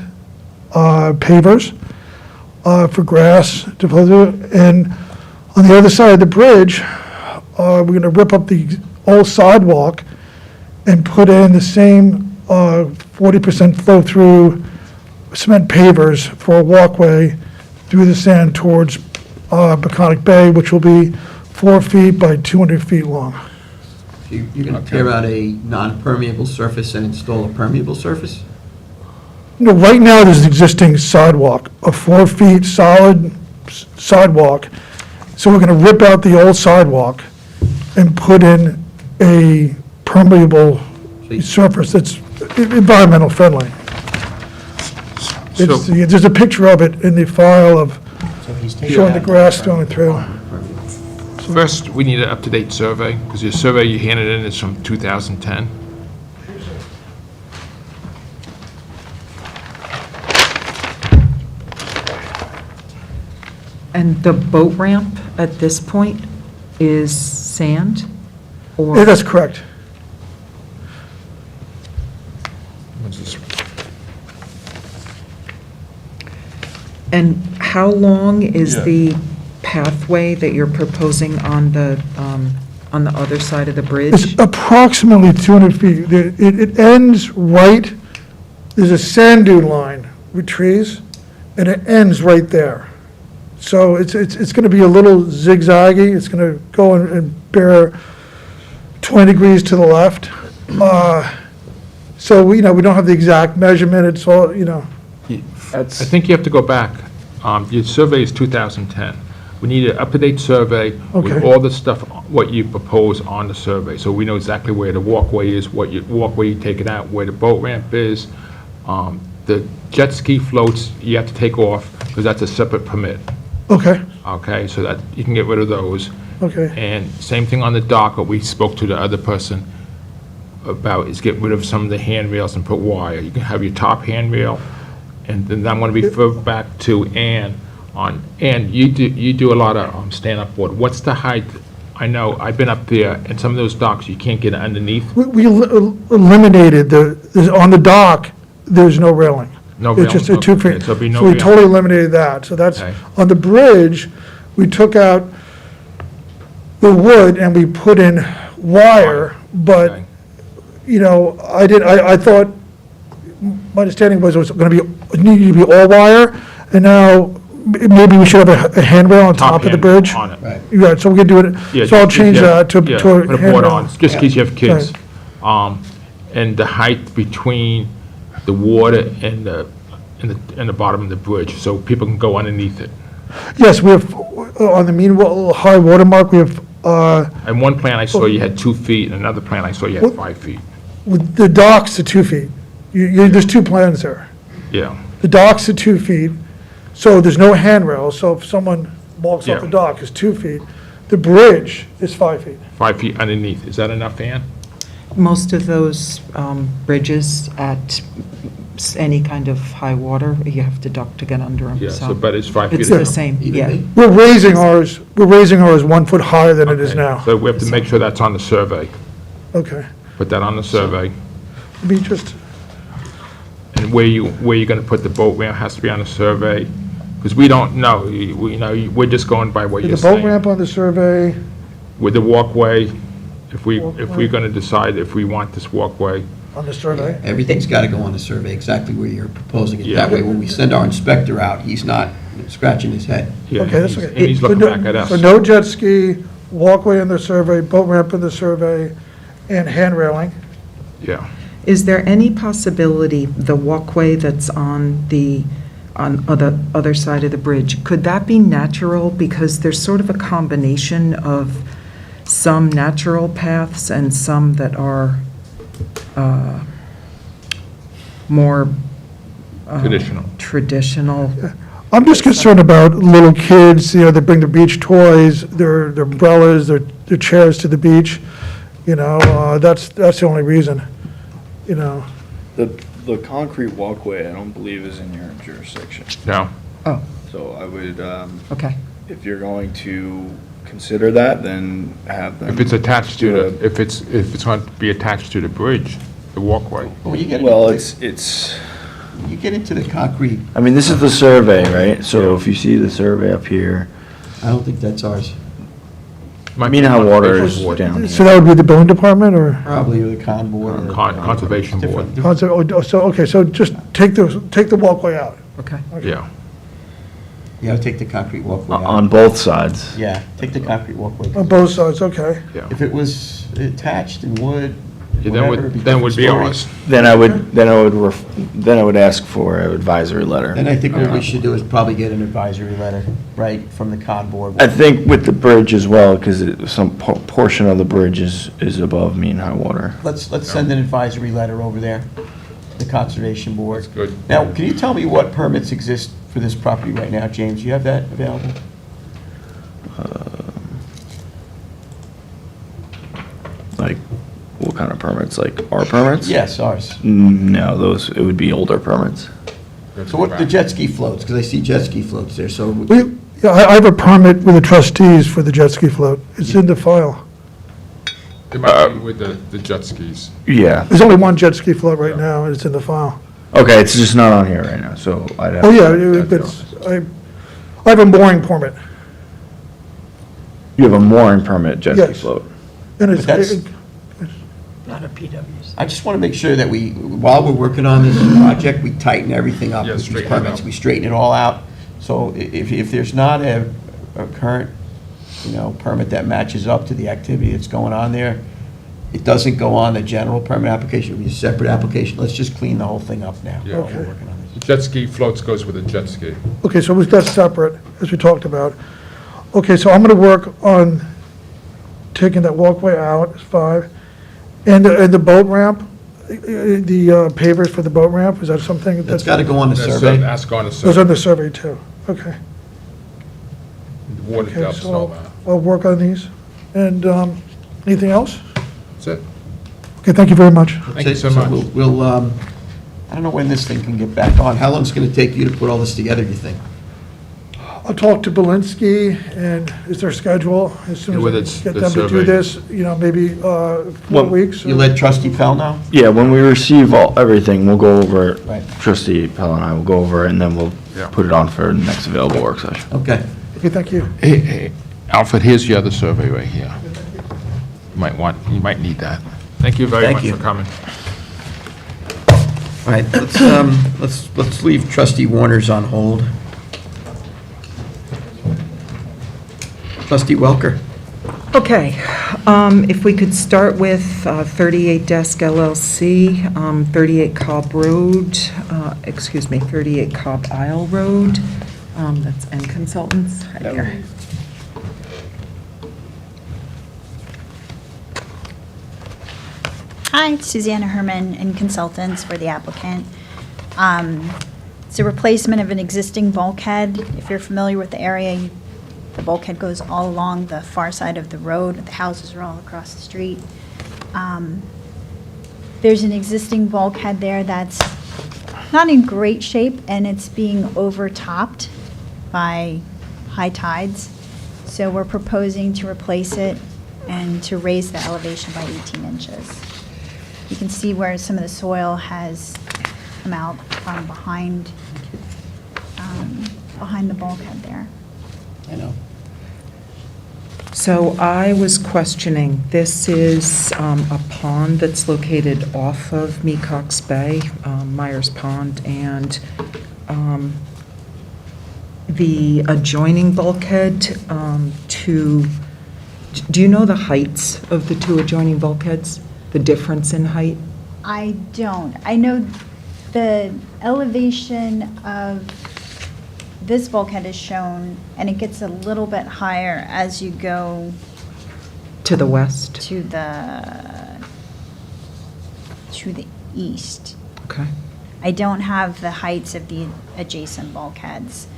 pavers for grass to flow through. And on the other side of the bridge, we're going to rip up the old sidewalk and put in the same 40% flow-through cement pavers for a walkway through the sand towards Peconic Bay, which will be 4 feet by 200 feet long. You're going to tear out a non-permeable surface and install a permeable surface? No, right now, there's an existing sidewalk, a 4 feet solid sidewalk. So we're going to rip out the old sidewalk and put in a permeable surface that's environmental friendly. There's a picture of it in the file of showing the grass going through. First, we need an up-to-date survey, because your survey you handed in is from 2010. And the boat ramp at this point is sand? Or Yeah, that's correct. What's this? And how long is the pathway that you're proposing on the other side of the bridge? It's approximately 200 feet. It ends right, there's a sand dune line with trees, and it ends right there. So it's going to be a little zigzaggy. It's going to go and bear 20 degrees to the left. So, we don't have the exact measurement. It's all, I think you have to go back. Your survey is 2010. We need an up-to-date survey with Okay. all the stuff, what you propose on the survey, so we know exactly where the walkway is, what walkway you take it out, where the boat ramp is. The jet ski floats, you have to take off, because that's a separate permit, Okay, okay? So that, you can get rid of those. okay. And same thing on the dock, what we spoke to the other person about, is get rid of some of the handrails and put wire. You can have your top handrail, and then I'm going to refer back to Ann on, Ann, you do a lot of stand-up board. What's the height? I know, I've been up there, and some of those docks, you can't get underneath. We eliminated on the dock, there's no railing. No It's just a railing? 2 Okay, feet. so there'll be no So we railing. totally eliminated that. So that's, Okay. on the bridge, we took out the wood and we put in wire, but, Okay. I thought, my understanding was it was going to be, it needed to be all wire, and now maybe we should have a handrail on top of the handrail bridge. on it. Right. Yeah, so we can do Yeah, it, so I'll just- change yeah, that to yeah, a put a board handrail. on, just in case you have kids. And the height between the water and the bottom of the bridge, so people can go underneath it. Yes, we have, on the high water mark, we have, And one plan I saw you had 2 feet, and another plan I saw you had 5 feet. with the docks to 2 feet. There's 2 plans there. Yeah, The docks are 2 feet, so there's no handrail, so if someone walks off Yeah. the dock, it's 2 feet. The bridge is 5 feet. 5 feet underneath. Is that enough, Ann? Most of those bridges at any kind of high water, you have to duck to get under them. Yeah, so, but it's 5 feet. It's above. the same, yeah. We're raising ours 1 foot higher than it is Okay, now. So we have to make sure that's on the survey. Okay. Put that on the survey. Let me just, And where you're gonna put the boat ramp has to be on the survey, because we don't know, we're just going by what the you're boat saying. ramp on the survey, With the walkway, if we're gonna decide if we want this walkway, on the survey. Everything's got to go on the survey exactly where you're proposing it. Yeah. That way, when we send our inspector out, he's not scratching his head. yeah, Okay, that's he's- okay. and he's So looking no- back at us. So no jet ski, walkway in the survey, boat ramp in the survey, and hand railing. Yeah, Is there any possibility the walkway that's on the other side of the bridge, could that be natural? Because there's sort of a combination of some natural paths and some that are more Traditional. Traditional. I'm just concerned about little kids, they bring their beach toys, their umbrellas, their chairs to the beach, that's the only reason, The concrete walkway, I don't believe is in your jurisdiction. no, Oh, So I would, okay. if you're going to consider that, then have them. if it's attached to do the, if it's going to be attached to the bridge, the walkway. Well, you get, Well, it's, you get into the concrete, I mean, this is the survey, right? So if you see the survey up here, I don't think that's ours. I mean, how water is down so here. that would be the building department, or? Probably the con board. or- Conservation Board. So just take the walkway out. Okay. Yeah, You gotta take the concrete walkway out. On both sides. Yeah, take the concrete walkway. On both sides, okay. yeah. If it was attached in wood, Yeah, whatever. then it would be ours. Then I would ask for an advisory letter. Then I think what we should do is probably get an advisory letter, right, from the con board. I think with the bridge as well, because some portion of the bridge is above mean high water. Let's send an advisory letter over there, the Conservation Board. That's good. Now, can you tell me what permits exist for this property right now, James? You have that available? Like, what kind of permits? Like our permits? Yes, ours. No, it would be older permits. So what, the jet ski floats, because I see jet ski floats there, so. I have a permit with the trustees for the jet ski float. It's in the file. It might be with the jet skis. Yeah. There's only one jet ski float right now, and it's in the file. Okay, it's just not on here right now, so I'd have. Oh, yeah, That's I have a mooring permit, You have a mooring permit jet ski Yes. float. and it's, But that's- Not a PWC. I just want to make sure that while we're working on this project, we tighten everything up Yeah, with these straighten it permits. out. We straighten it all out. So if there's not a current, permit that matches up to the activity that's going on there, it doesn't go on the general permit application, it'll be a separate application. Let's just clean the whole thing up now. Yeah. while we're Okay. working on this. The jet ski floats goes with a jet ski. okay, so that's separate, as we talked about. Okay, so I'm going to work on taking that walkway out, it's 5, and the boat ramp, the pavers for the boat ramp, is that something? That's got to go on the That's survey. Ask on the Those on survey, the survey, too. Okay. the water Okay, depths and all so that. I'll work on these. And anything else? That's it. Okay, thank you very much. Thank you so much. We'll, I don't know when this thing can get back on. How long is it going to take you to put all this together, do you think? I'll talk to Belinsky, and is their schedule, as soon With as I the get them to do survey. this, maybe 4 Well, weeks. You let Trustee Pell know? Yeah, when we receive everything, we'll go over it. Right. Trustee Pell and I will go over it, and then we'll Yeah. put it on for the next available work session. Okay. Okay, thank you. Hey, Alfred, here's your other survey right here. You might need that. Thank you very Thank much you. for coming. All right, let's leave Trustee Warner's on hold. Trustee Welker. Okay, if we could start with 38 Desk LLC, 38 Cobb Road, 38 Cobb Isle Road, that's N Consultants. Hi there. Hi, Susanna Herman and Consultants for the applicant. It's a replacement of an existing bulkhead. If you're familiar with the area, the bulkhead goes all along the far side of the road. The houses are all across the street. There's an existing bulkhead there that's not in great shape, and it's being overtopped by high tides. So we're proposing to replace it and to raise the elevation by 18 inches. You can see where some of the soil has come out from behind the bulkhead there. I know. So I was questioning, this is a pond that's located off of Mecox Bay, Myers Pond, and the adjoining bulkhead do you know the heights of the two adjoining bulkheads? The difference in height? I don't. I know the elevation of this bulkhead is shown, and it gets a little bit higher as you go To the west? to the east. Okay. I don't have the heights of the adjacent bulkheads.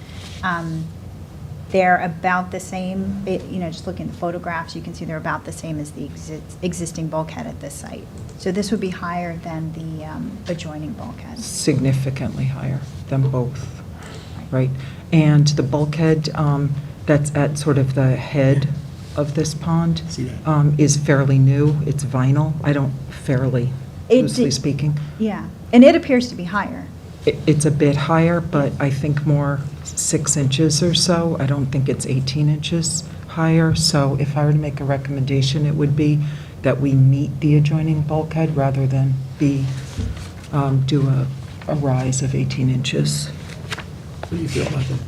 They're about the same, just looking at the photographs, you can see they're about the same as the existing bulkhead at this site. So this would be higher than the adjoining bulkhead. Significantly higher than both, right? And the bulkhead that's at sort of the head of this pond See that? is fairly new. It's vinyl. Loosely speaking. Yeah, and it appears to be higher. It's a bit higher, but I think more 6 inches or so. I don't think it's 18 inches higher. So if I were to make a recommendation, it would be that we meet the adjoining bulkhead rather than do a rise of 18 inches. What do you feel about that?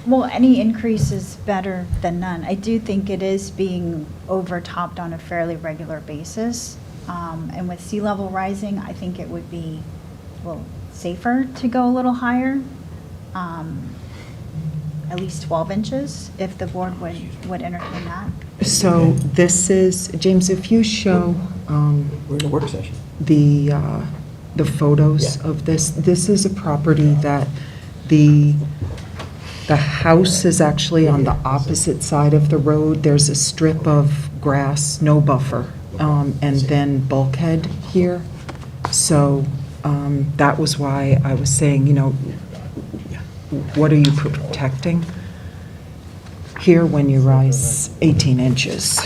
Well, any increase is better than none. I do think it is being overtopped on a fairly regular basis. And with sea level rising, I think it would be a little safer to go a little higher, at least 12 inches, if the board would entertain that. So this is, James, if you show We're in a work session. the photos Yeah. of this is a property that the house is actually on the opposite side of the road. There's a strip of grass, no buffer, and then bulkhead here. So that was why I was saying, what are you protecting here when you rise 18 inches?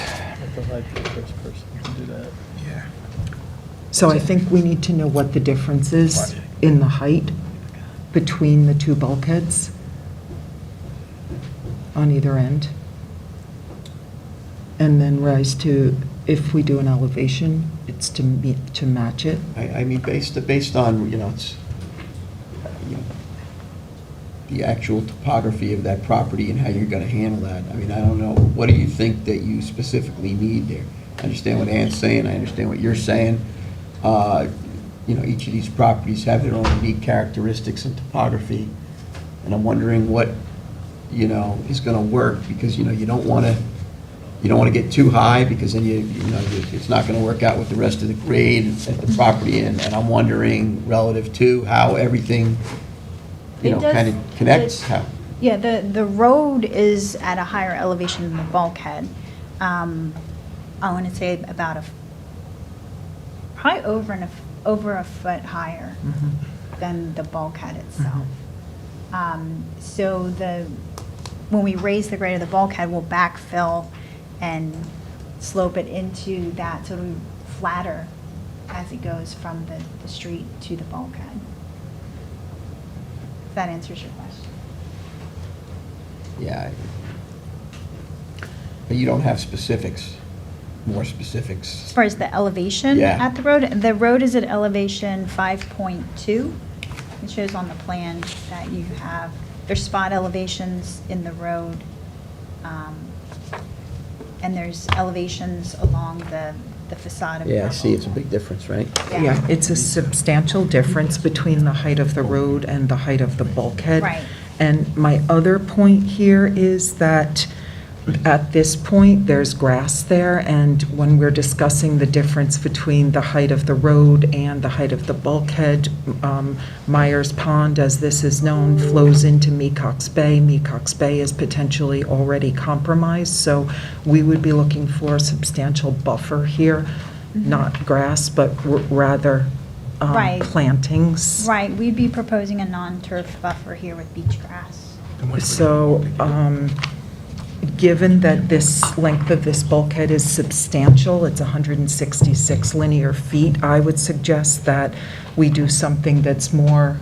So I think we need to know what the difference is in the height between the two bulkheads on either end. And then rise to, if we do an elevation, it's to match it. I mean, based on, it's, the actual topography of that property and how you're gonna handle that. I mean, I don't know, what do you think that you specifically need there? I understand what Ann's saying, I understand what you're saying. Each of these properties have their own unique characteristics and topography, and I'm wondering what, is gonna work, because, you don't wanna get too high, because then it's not gonna work out with the rest of the grade at the property, and I'm wondering relative to how everything, It does- kind of connects, how. Yeah, the road is at a higher elevation than the bulkhead. I want to say about probably over a foot higher than the bulkhead itself. So when we raise the grade of the bulkhead, we'll backfill and slope it into that, so it'll be flatter as it goes from the street to the bulkhead. If that answers your question. Yeah. But you don't have more specifics. As far as the elevation Yeah. at the road is at elevation 5.2. It shows on the plan that you have, there's spot elevations in the road, and there's elevations along the facade of the Yeah, I road. see, it's a big difference, right? Yeah, it's a substantial difference between the height of the road and the height of the bulkhead. Right. And my other point here is that at this point, there's grass there, and when we're discussing the difference between the height of the road and the height of the bulkhead, Myers Pond, as this is known, flows into Mecox Bay. Mecox Bay is potentially already compromised, so we would be looking for a substantial buffer here, not grass, but rather Right. plantings. Right, we'd be proposing a non-turf buffer here with beach grass. So, given that this length of this bulkhead is substantial, it's 166 linear feet, I would suggest that we do something that's more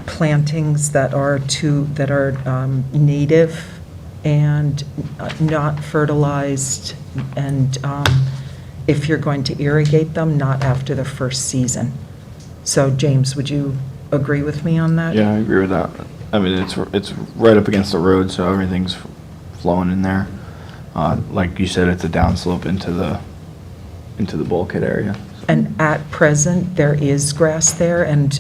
plantings that are native and not fertilized, and if you're going to irrigate them, not after the first season. So, James, would you agree with me on that? Yeah, I agree with that. I mean, it's right up against the road, so everything's flowing in there. Like you said, it's a downslope into the bulkhead area. And at present, there is grass there, and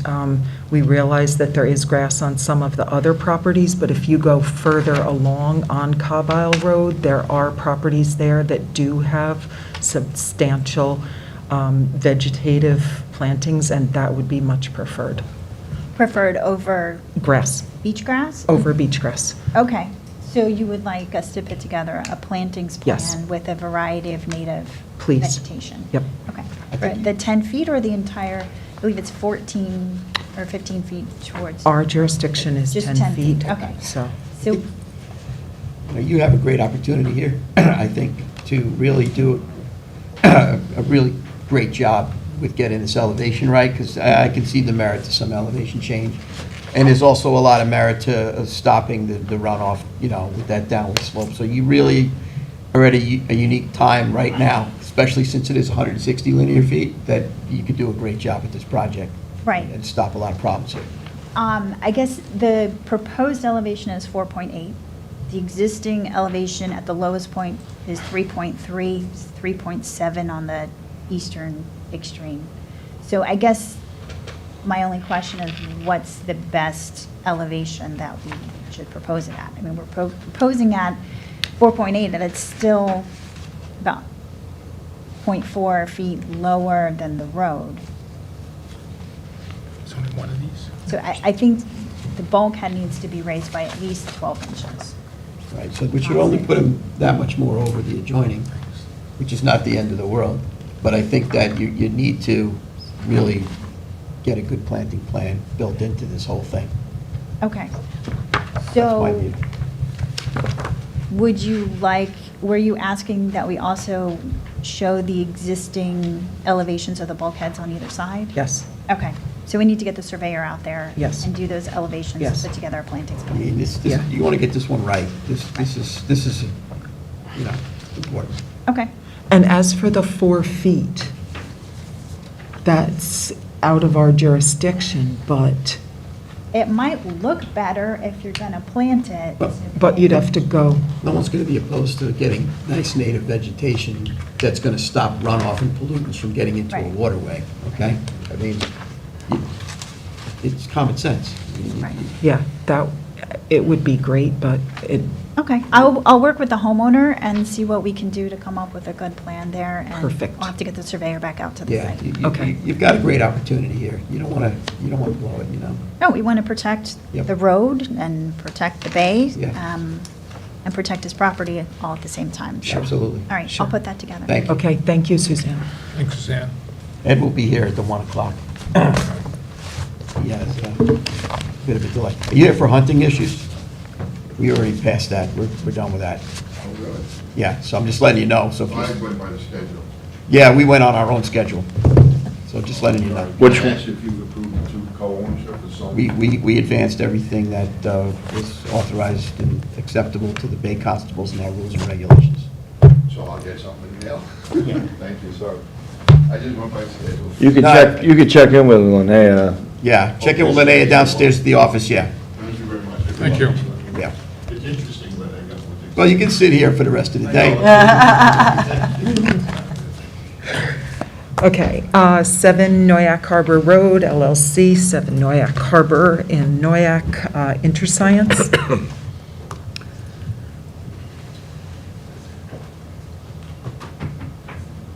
we realize that there is grass on some of the other properties, but if you go further along on Cobb Isle Road, there are properties there that do have substantial vegetative plantings, and that would be much preferred. Preferred over Grass, beach grass? over beach grass. Okay, so you would like us to put together a plantings Yes. plan with a variety of native Please. vegetation? Yep. Okay. For the 10 feet or the entire, I believe it's 14 or 15 feet towards? Our jurisdiction is Just 10 feet. Okay. So, So, You know, you have a great opportunity here, I think, to really do a really great job with getting this elevation right, because I can see the merit to some elevation change. And there's also a lot of merit to stopping the runoff, you know, with that downward slope. So you really are at a unique time right now, especially since it is 160 linear feet, that you could do a great job with this project. Right. And stop a lot of problems here. I guess the proposed elevation is 4.8. The existing elevation at the lowest point is 3.3, 3.7 on the eastern extreme. So I guess my only question is, what's the best elevation that we should propose it at? I mean, we're proposing at 4.8, and it's still about 0.4 feet lower than the road. There's only one of these. So I think the bulkhead needs to be raised by at least 12 inches. Right, so we should only put them that much more over the adjoining, which is not the end of the world. But I think that you need to really get a good planting plan built into this whole thing. Okay. That's my So view. would you like, were you asking that we also show the existing elevations of the bulkheads on either side? yes. Okay, so we need to get the surveyor out there. Yes. And do those elevations, Yes. put together a plantings I mean, plan. this, you want to get this one right. This is, you know, important. Okay, And as for the 4 feet, that's out of our jurisdiction, but it might look better if you're gonna plant it. But you'd have to go, No one's going to be opposed to getting nice native vegetation that's going to stop runoff and pollutants from getting into a Right. waterway, okay? I mean, it's common sense. Right. yeah, that, it would be great, but it, Okay, I'll work with the homeowner and see what we can do to come up with a good plan there. And Perfect. I'll have to get the surveyor back out to the Yeah, site. Okay. you've got a great opportunity here. You don't want to blow it, you know? No, we want to protect Yep. the road and protect the bay. Yeah. And protect his property all at the same time. So- Absolutely. All right, Sure. I'll put that together. Thank you. okay, thank you, Suzanne. Thanks, Suzanne. Ed will be here at the 1 o'clock. Yeah, it's a bit of a delay. Are you here for hunting issues? We already passed that. We're done with that. Oh, really? Yeah, so I'm just letting you know. So if you- I went by the schedule. Yeah, we went on our own schedule. So just letting you know. Which one? If you approved the two co-ownership or something. We advanced everything that was authorized and acceptable to the Bay Constables and our rules and regulations. So I'll get something in the mail. Thank you, sir. I just went by the schedule. You could check in with Linnea. Yeah, check in with Linnea downstairs at the office, yeah. Thank you very much. Thank you. Yeah. It's interesting, but I got one thing. Well, you can sit here for the rest of the day. Okay, 7 Noyak Harbor Road, LLC, 7 Noyak Harbor in Noyak, InterScience.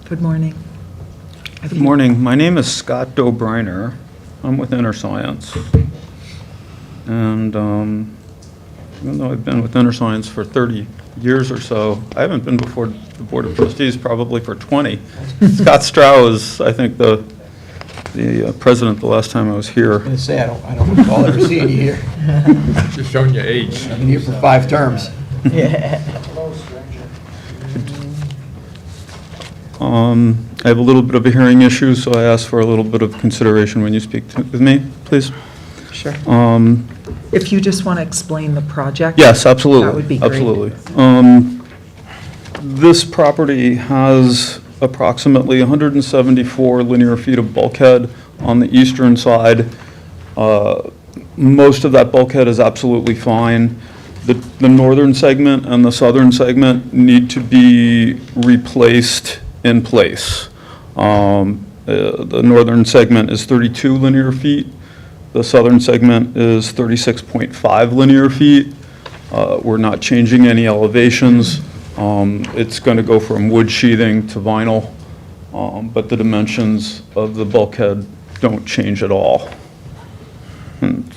Good morning. Good morning. My name is Scott Dobriner. I'm with InterScience. And even though I've been with InterScience for 30 years or so. I haven't been before the Board of Trustees probably for 20. Scott Stroh was, I think, the president the last time I was here. I was going to say, I don't recall ever seeing you here. Just showing your age. I've been here for 5 terms. I have a little bit of a hearing issue, so I ask for a little bit of consideration when you speak with me, please. Sure. If you just want to explain the project. Yes, absolutely. That would be great. Absolutely. This property has approximately 174 linear feet of bulkhead on the eastern side. Most of that bulkhead is absolutely fine. The northern segment and the southern segment need to be replaced in place. The northern segment is 32 linear feet. The southern segment is 36.5 linear feet. We're not changing any elevations. It's going to go from wood sheathing to vinyl, but the dimensions of the bulkhead don't change at all. And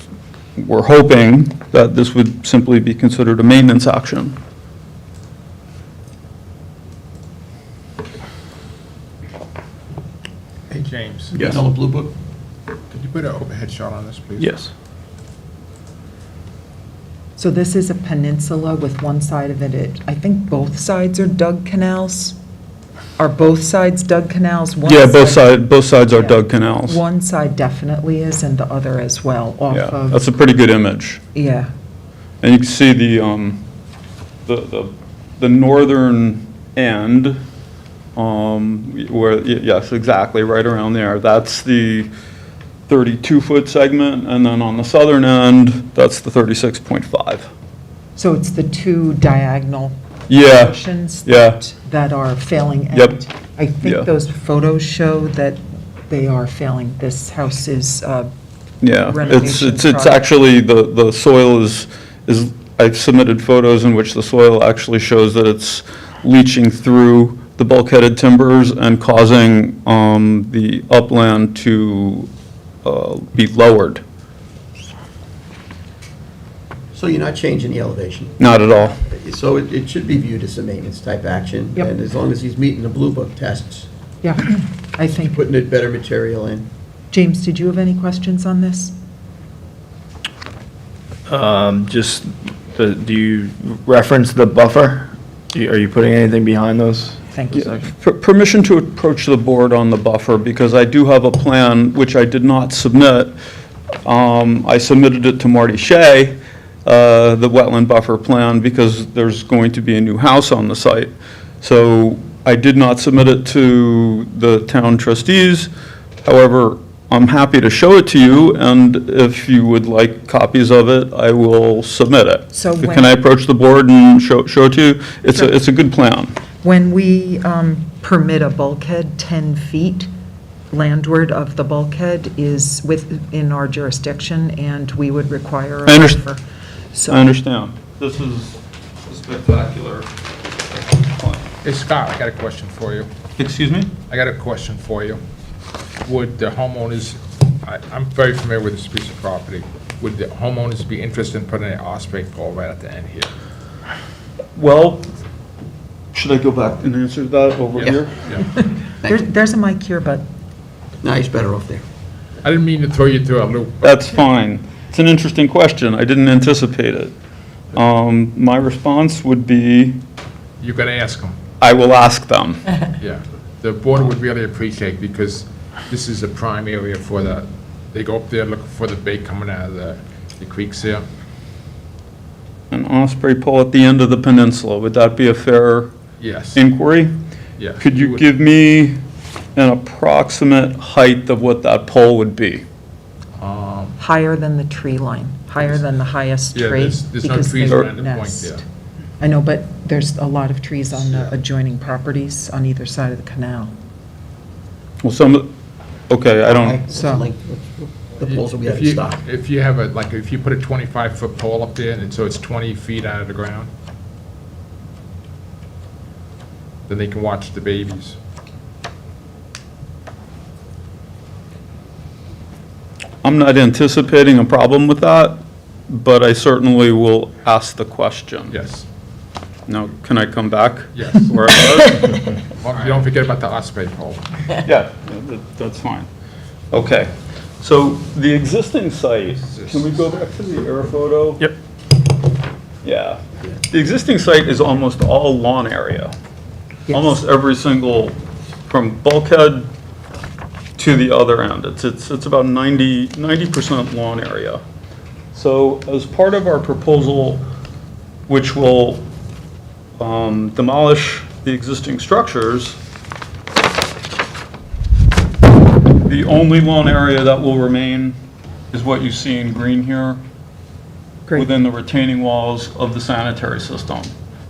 we're hoping that this would simply be considered a maintenance action. Hey, James. Yes. On the Blue Book? Could you put an overhead shot on this, please? Yes. So this is a peninsula with one side of it, I think both sides are dug canals? Are both sides dug canals? One Yeah, side- both sides are Yeah. dug canals. One side definitely is, and the other as well, off Yeah, of. that's a pretty good image. Yeah, And you can see the northern end, yes, exactly, right around there. That's the 32-foot segment, and then on the southern end, that's the 36.5. so it's the two diagonal Yeah, portions yeah. that are failing end. Yep. I Yeah. think those photos show that they are failing. This house is Yeah, renovation it's project. actually, the soil is, I've submitted photos in which the soil actually shows that it's leaching through the bulkheaded timbers and causing the upland to be lowered. So you're not changing the elevation? Not at all. So it should be viewed as a maintenance type action? Yep. And as long as he's meeting the Blue Book tests, Yeah, I think. putting it better material in. James, did you have any questions on this? Do you reference the buffer? Are you putting anything behind those? Thank you. Permission to approach the board on the buffer, because I do have a plan, which I did not submit. I submitted it to Marty Shea, the wetland buffer plan, because there's going to be a new house on the site. So I did not submit it to the town trustees. However, I'm happy to show it to you, and if you would like copies of it, I will submit it. So when- Can I approach the board and show it to you? Sure. It's a good plan. When we permit a bulkhead 10 feet landward of the bulkhead is within our jurisdiction, and we would require a I buffer. So- I understand. This is a spectacular plan. Hey, Scott, I got a question for you. Excuse me? I got a question for you. Would the homeowners, I'm very familiar with this piece of property, would the homeowners be interested in putting an osprey pole right at the end here? Well, should I go back and answer that over here? Yeah. There's a mic here, but No, he's better off there. I didn't mean to throw you through a loop. That's fine. It's an interesting question. I didn't anticipate it. My response would be, You can ask them. I will ask them. Yeah. The board would really appreciate, because this is a prime area for they go up there looking for the bait coming out of the creeks there. An osprey pole at the end of the peninsula, would that be a fair Yes. inquiry? Yeah. Could you give me an approximate height of what that pole would be? higher than the tree line, higher than the highest Yeah, tree. there's no because trees they around the point nest. there. I know, but there's a lot of trees on the adjoining properties on either side of the canal. Well, okay, I don't, So- The poles will be out If of you- stock. If you have if you put a 25-foot pole up there, and so it's 20 feet out of the ground, then they can watch the babies. I'm not anticipating a problem with that, but I certainly will ask the question. Yes. Now, can I come back? Yes. Where I was? Well, don't forget about the osprey pole. Yeah, that's fine. Okay, so the existing site, can we go back to the air photo? Yep. Yeah. The existing site is almost all lawn area. Yes. Almost every single, from bulkhead to the other end. It's about 90% lawn area. So as part of our proposal, which will demolish the existing structures, the only lawn area that will remain is what you see in green here, Great. within the retaining walls of the sanitary system.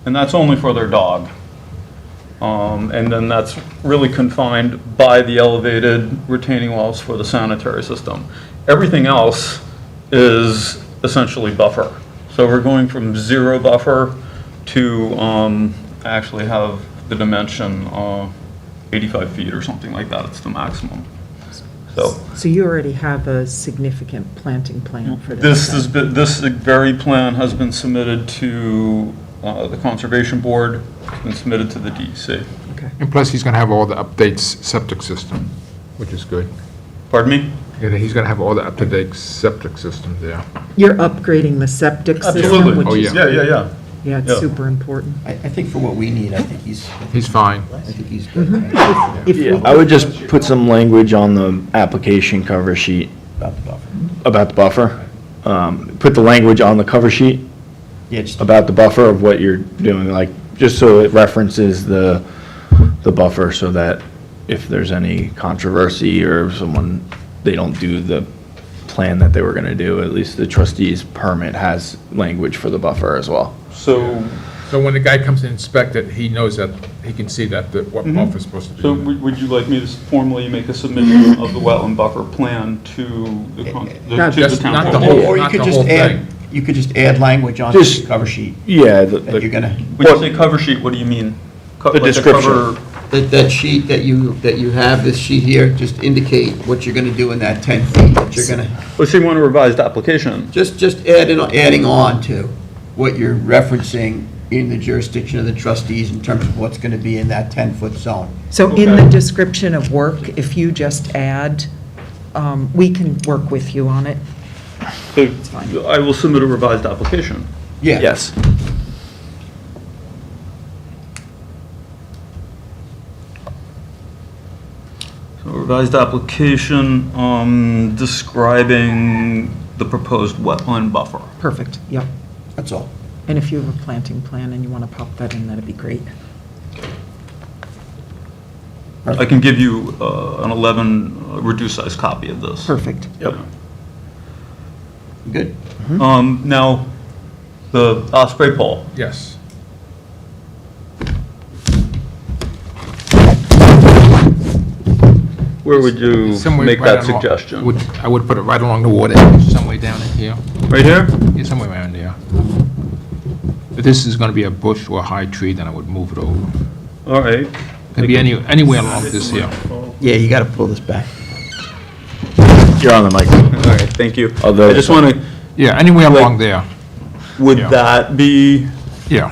And that's only for their dog. And then that's really confined by the elevated retaining walls for the sanitary system. Everything else is essentially buffer. So we're going from 0 buffer to actually have the dimension 85 feet or something like that. It's the maximum. So you already have a significant planting plan for this? This very plan has been submitted to the Conservation Board, it's been submitted to the DEC. Okay. And plus, he's gonna have all the updates septic system, which is good. Pardon me? Yeah, he's gonna have all the up-to-date septic system there. You're upgrading the septic system, Absolutely. which Oh, is... yeah. Yeah. Yeah, it's Yeah. super important. I think for what we need, I think He's fine. I think he's good. If we- Yeah, I would just put some language on the application cover sheet about the buffer. Put the language on the cover sheet Yeah, just about the buffer of what you're doing, like, just so it references the buffer, so that if there's any controversy or someone, they don't do the plan that they were gonna do, at least the trustee's permit has language for the buffer as well. So So when the guy comes to inspect it, he knows that, he can see that, what buffer's supposed to be. So in it. would you like me to formally make a submission of the wetland buffer plan to the Just town? not the board? whole- Or you not could the just whole add, thing. you could just add language on the Just- cover sheet Yeah, that you're gonna, When you say cover sheet, what do you mean? The description. that sheet that you have, this sheet here, just indicate what you're gonna do in that 10 feet, that you're gonna, Well, so you want a revised application? just adding on to what you're referencing in the jurisdiction of the trustees in terms of what's gonna be in that 10-foot zone. So in the Okay. description of work, if you just add, we can work with you on it. So I will submit a revised application. Yeah. Yes. So a revised application describing the proposed wetland buffer. Perfect, yep. That's all. And if you have a planting plan and you want to pop that in, that'd be great. I can give you an 11 reduced size copy of this. Perfect. Yep. Good? Now, the osprey pole. Yes. Where would you Somewhere make right that along- suggestion? I would put it right along the water edge, somewhere down in here. Right here? Yeah, somewhere around there. If this is gonna be a bush or a high tree, then I would move it over. All right. Could be anywhere along this here. Yeah, you gotta pull this back. You're on the mic. All right, thank you. Although- I just want to, Yeah, anywhere along there. would Yeah. that be Yeah,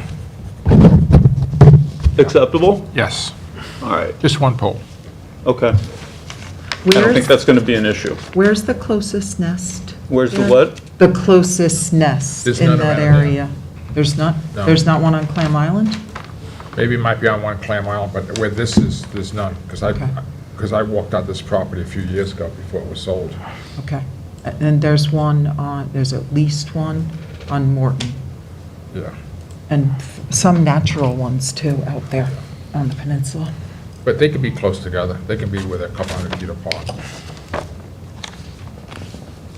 acceptable? yes. All right, Just one pole. okay. I don't think Where's, that's going to be an issue. where's the closest nest? Where's the Yeah. what? The closest nest There's in none that around there. area. There's not, No. there's not one on Clam Island? Maybe it might be on one Clam Island, but where this is, there's none. Okay. Because I walked out this property a few years ago before it was sold. Okay. And there's one on, there's at least one on Morton, Yeah. and some natural ones too out there on the peninsula. But they can be close together. They can be within a couple hundred feet apart.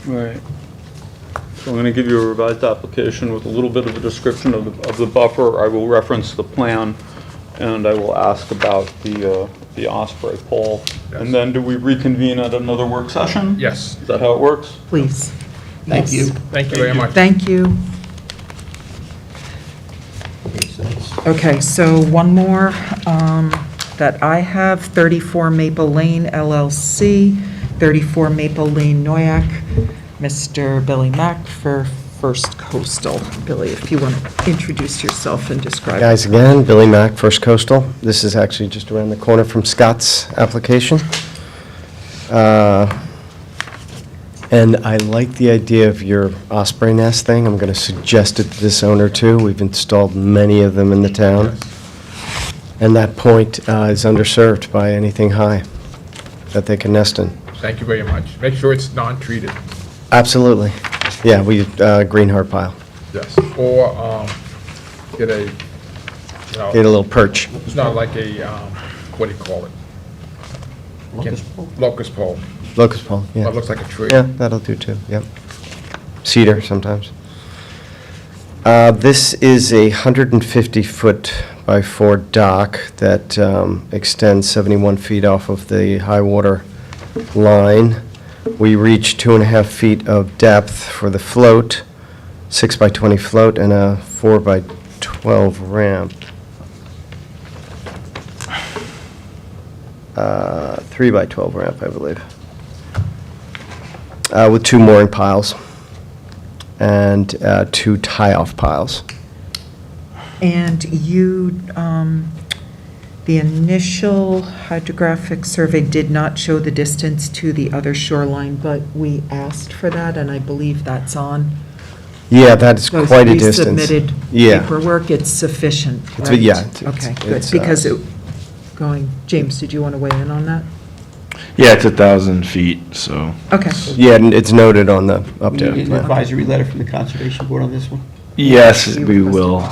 Right. So I'm going to give you a revised application with a little bit of a description of the buffer. I will reference the plan, and I will ask about the osprey pole. Yes. And then do we reconvene at another work session? Yes. Is that how it works? Please. Thank you. Thank you very much. Thank you. Okay, so one more that I have, 34 Maple Lane LLC, 34 Maple Lane, Noyak, Mr. Billy Mack for First Coastal. Billy, if you want to introduce yourself and describe. Guys, again, Billy Mack, First Coastal. This is actually just around the corner from Scott's application. And I like the idea of your osprey nest thing. I'm going to suggest it to this owner, too. We've installed many of them in the town. And that point is underserved by anything high that they can nest in. Thank you very much. Make sure it's non-treated. Absolutely. Yeah, we, green heart pile. Yes. Or get a, Get a little perch. it's not like a, what do you call it? Locust pole? Locust pole. Locust pole, yeah. Well, it looks like a tree. Yeah, that'll do too, yep. Cedar sometimes. This is a 150-foot by 4 dock that extends 71 feet off of the high water line. We reach 2.5 feet of depth for the float, 6 by 20 float, and a 4 by 12 ramp. 3 by 12 ramp, I believe. With 2 mooring piles and 2 tie-off piles. And you, the initial hydrographic survey did not show the distance to the other shoreline, but we asked for that, and I believe that's on. Yeah, that's So quite a we distance. submitted Yeah. paperwork, it's sufficient, It's- right? yeah, it's- Okay, good, it's, because James, did you want to weigh in on that? Yeah, it's 1,000 feet, so. Okay. Yeah, and it's noted on the We need update an plan. advisory letter from the Conservation Board on this one? Yes, we will.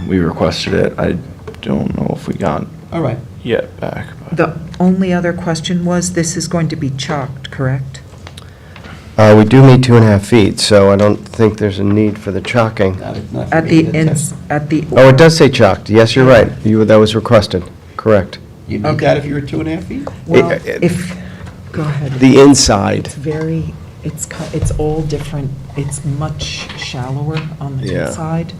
We requested it. I don't know if we got All right. yet back. but- The only other question was, this is going to be chalked, correct? We do meet 2.5 feet, so I don't think there's a need for the chalking. Not for At me the to ends, test. at the. Oh, it does say chalked. Yes, you're right. That was requested. Correct. You need that if you're at 2.5 feet? Well, it- if, go ahead. The inside. It's very, it's all different, it's much shallower on the Yeah. inside.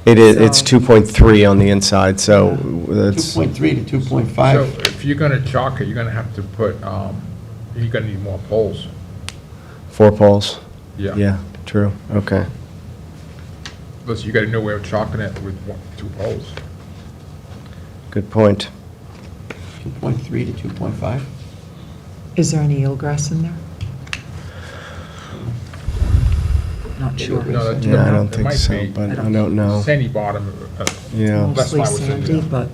It is, it's So- 2.3 on the inside, so that's, 2.3 to So 2.5. if you're gonna chalk it, you're gonna have to put, you're gonna need more poles. 4 poles. Yeah. Yeah, true. Okay. Plus, you got a new way of chalking it with 2 poles. Good point. 2.3 to 2.5. Is there any eelgrass in there? Not sure. No, that- Yeah, I don't it think might so, be. but I don't know. Sandy bottom. Yeah. That's Mostly why I was in sandy, there. but,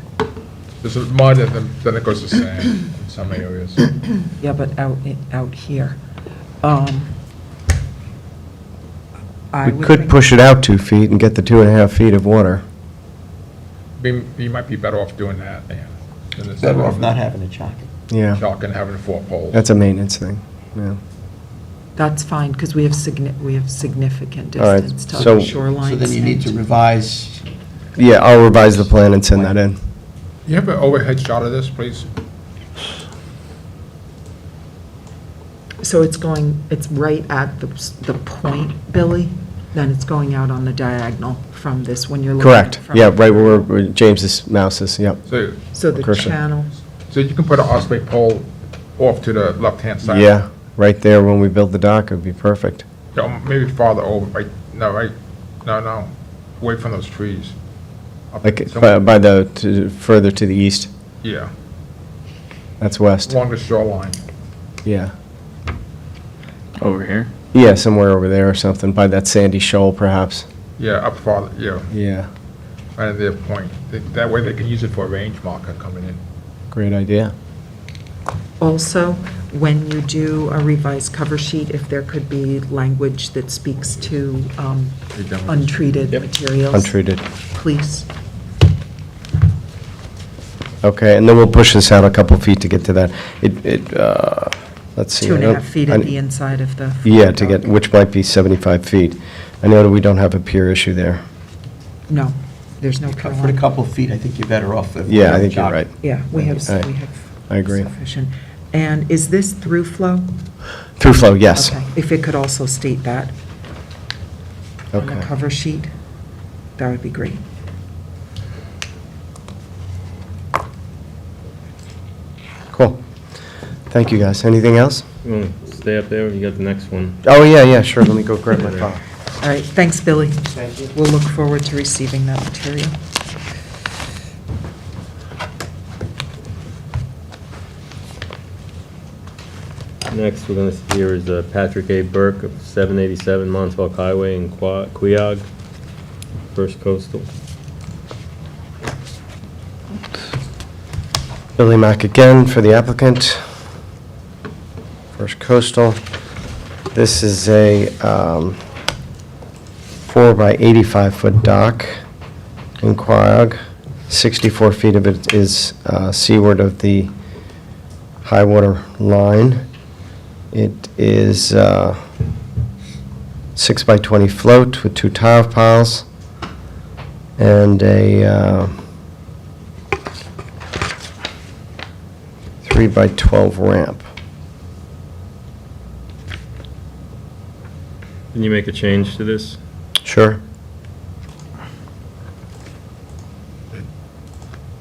There's a mud and then it goes to sand in some areas. yeah, but out here. I We would could think- push it out 2 feet and get the 2.5 feet of water. You might be better off doing that, yeah. than instead Better of off not having a chalk. Yeah. Chalk and having 4 poles. That's a maintenance thing. Yeah. That's fine, because we have significant All right, distance to so- other shorelines. So then you need to and- revise. Yeah, I'll revise the plan and send that in. You have an overhead shot of this, please? So it's right at the point, Billy, then it's going out on the diagonal from this, when you're looking. Correct. from- Yeah, right where James's mouse is, yep. So the cursor. channel, So you can put an osprey pole off to the left-hand side. Yeah, right there when we build the dock, it would be perfect. Maybe farther over, no, away from those trees. Up Like somewhere- by further to the east. Yeah, That's west. along the shoreline. Yeah. Over here? Yeah, somewhere over there or something, by that sandy shoal perhaps. Yeah, up farther, yeah, Yeah, right at their point. That way they can use it for a range marker coming in. great idea. also, when you do a revised cover sheet, if there could be language that speaks to untreated materials. Untreated. Please. Okay, and then we'll push this out a couple feet to get to that. Let's see. 2.5 feet at the inside of the. Yeah, to get, which might be 75 feet. I know that we don't have a pier issue there. No, there's no. For a couple of feet, I think you're better off. if we Yeah, I have think you're chalk. right. Yeah, we have I- I agree. sufficient. And is this through flow? Through flow, yes. Okay, if it could also state that on the Okay. cover sheet, that would be great. Cool. Thank you, guys. Anything else? You want to stay up there, or you got the next one? Oh, yeah, sure. Let me go grab my file. All right, thanks, Billy. Thank you. We'll look forward to receiving that material. Next, we're going to see here is Patrick A. Burke of 787 Montauk Highway in Queog, First Coastal. Billy Mack again for the applicant. First Coastal. This is a 4 by 85 foot dock in Quogue. 64 feet of it is seaward of the high water line. It is 6 by 20 float with 2 tile piles and a 3 by 12 ramp. Can you make a change to this? Sure.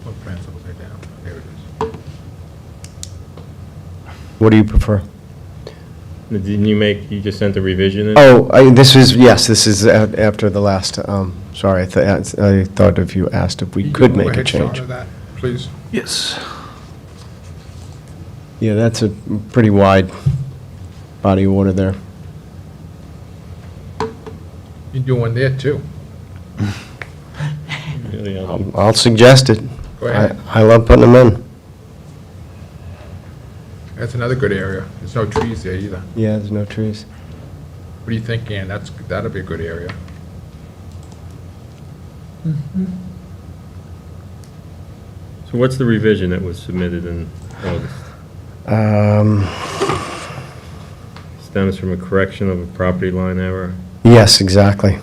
What plan's upside down? There it is. What do you prefer? Didn't you just sent a revision in? Oh, this is after the last, sorry, I thought if you asked if we could make a change. That, please. Yes. Yeah, that's a pretty wide body of water there. You do one there too. Really, I'll suggest it. Go ahead. I love putting them in. That's another good area. There's no trees there either. Yeah, there's no trees. What do you think, Ann? That'll be a good area. So what's the revision that was submitted in August? Stems from a correction of a property line error. Yes, exactly.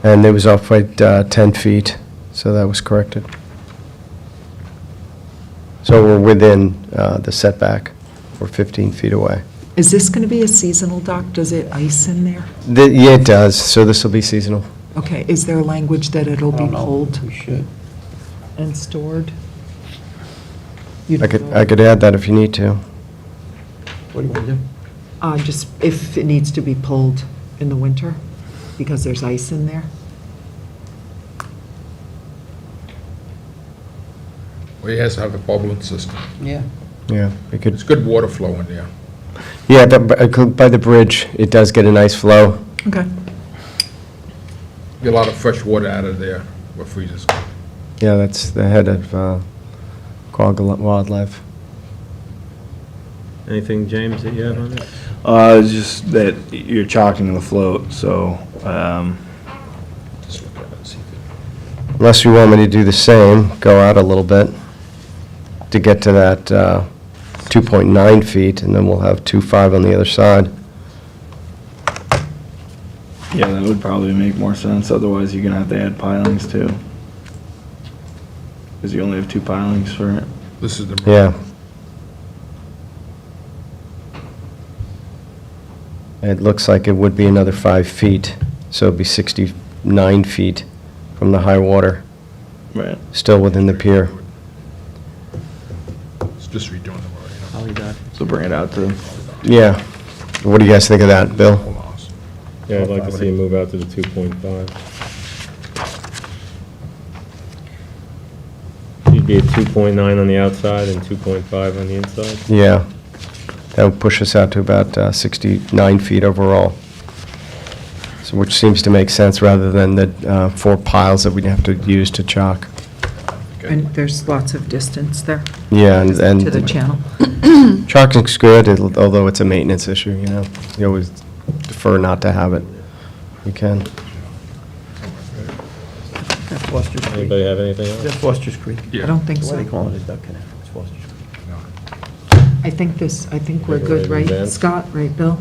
And it was off by 10 feet, so that was corrected. So we're within the setback. We're 15 feet away. Is this going to be a seasonal dock? Does it ice in there? Yeah, it does, so this will be seasonal. Okay, is there language that it'll be I don't know. pulled We should. and stored? You I don't know? could add that if you need to. What do you want to do? Just if it needs to be pulled in the winter, because there's ice in there? Well, he has to have a bubbling system. Yeah. Yeah, we could. There's good water flow in there. Yeah, by the bridge, it does get a nice flow. Okay. Get a lot of fresh water out of there, what freezes. Yeah, that's the head of Quogue Wildlife. Anything, James, that you have on it? It's just that you're chalking the float, so, Just look at it and see if Unless you want me to do the same, go out a little bit to get to that 2.9 feet, and then we'll have 2.5 on the other side. yeah, that would probably make more sense. Otherwise, you're gonna have to add pilings too. Because you only have 2 pilings for it. this is the. Yeah. It looks like it would be another 5 feet, so it'd be 69 feet from the high water, Right. still within the pier. It's just redoing the road, So bring it out to, Yeah. What do you guys think of that, Bill? Hold on. Yeah, I'd like to see him move out to the 2.5. You'd be at 2.9 on the outside and 2.5 on the inside? Yeah. That would push us out to about 69 feet overall. So, which seems to make sense rather than the 4 piles that we'd have to use to chalk. And there's lots of distance there Yeah, and. to the channel? Chalking's good, although it's a maintenance issue, you know. You always defer not to have it. You can. Foster's Creek. Anybody have anything Is else? that Foster's Creek? I don't think What so. do they call it, a duck canal? It's Foster's Creek. I think we're good, right, Advance. Scott, right, Bill?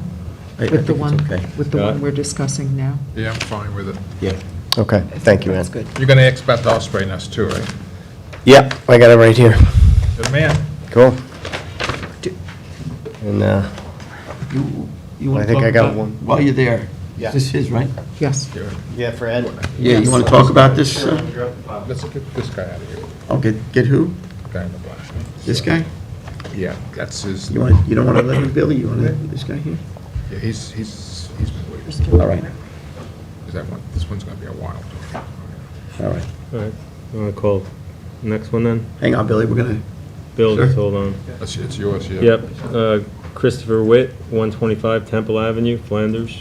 I With the think one, it's okay. with the Scott? one we're discussing now? Yeah, I'm fine with it. Yeah. Okay, thank you, Ann. That's good. You're gonna expect the osprey nest too, right? Yep, I got it right here. Good man. Cool. Do- And, You want I to think talk I got about- one. While you're there, Yeah. this is his, right? Yes. Yeah, for Ed. Yeah, you want to talk about this? Let's get this guy out of here. Oh, get who? Guy in the black. This guy? Yeah, that's his. You don't want to let him, Billy? You want to let this guy here? Yeah, he's been waiting. All right. because this one's gonna be a while. All right. All right, you want to call next one then? Hang on, Billy, we're going Bill, just Sure. hold on. It's yours, yeah. Yep, Christopher Witt, 125 Temple Avenue, Flanders.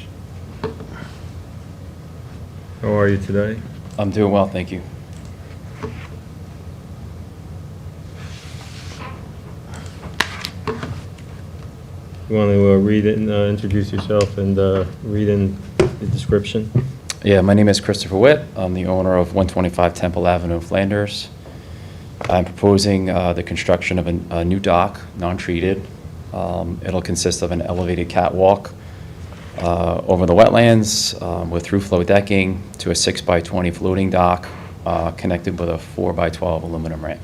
How are you today? I'm doing well, thank you. You want to read it and introduce yourself and read in the description? Yeah, my name is Christopher Witt. I'm the owner of 125 Temple Avenue, Flanders. I'm proposing the construction of a new dock, non-treated. It'll consist of an elevated catwalk over the wetlands with through-flow decking to a 6x20 floating dock connected with a 4x12 aluminum ramp.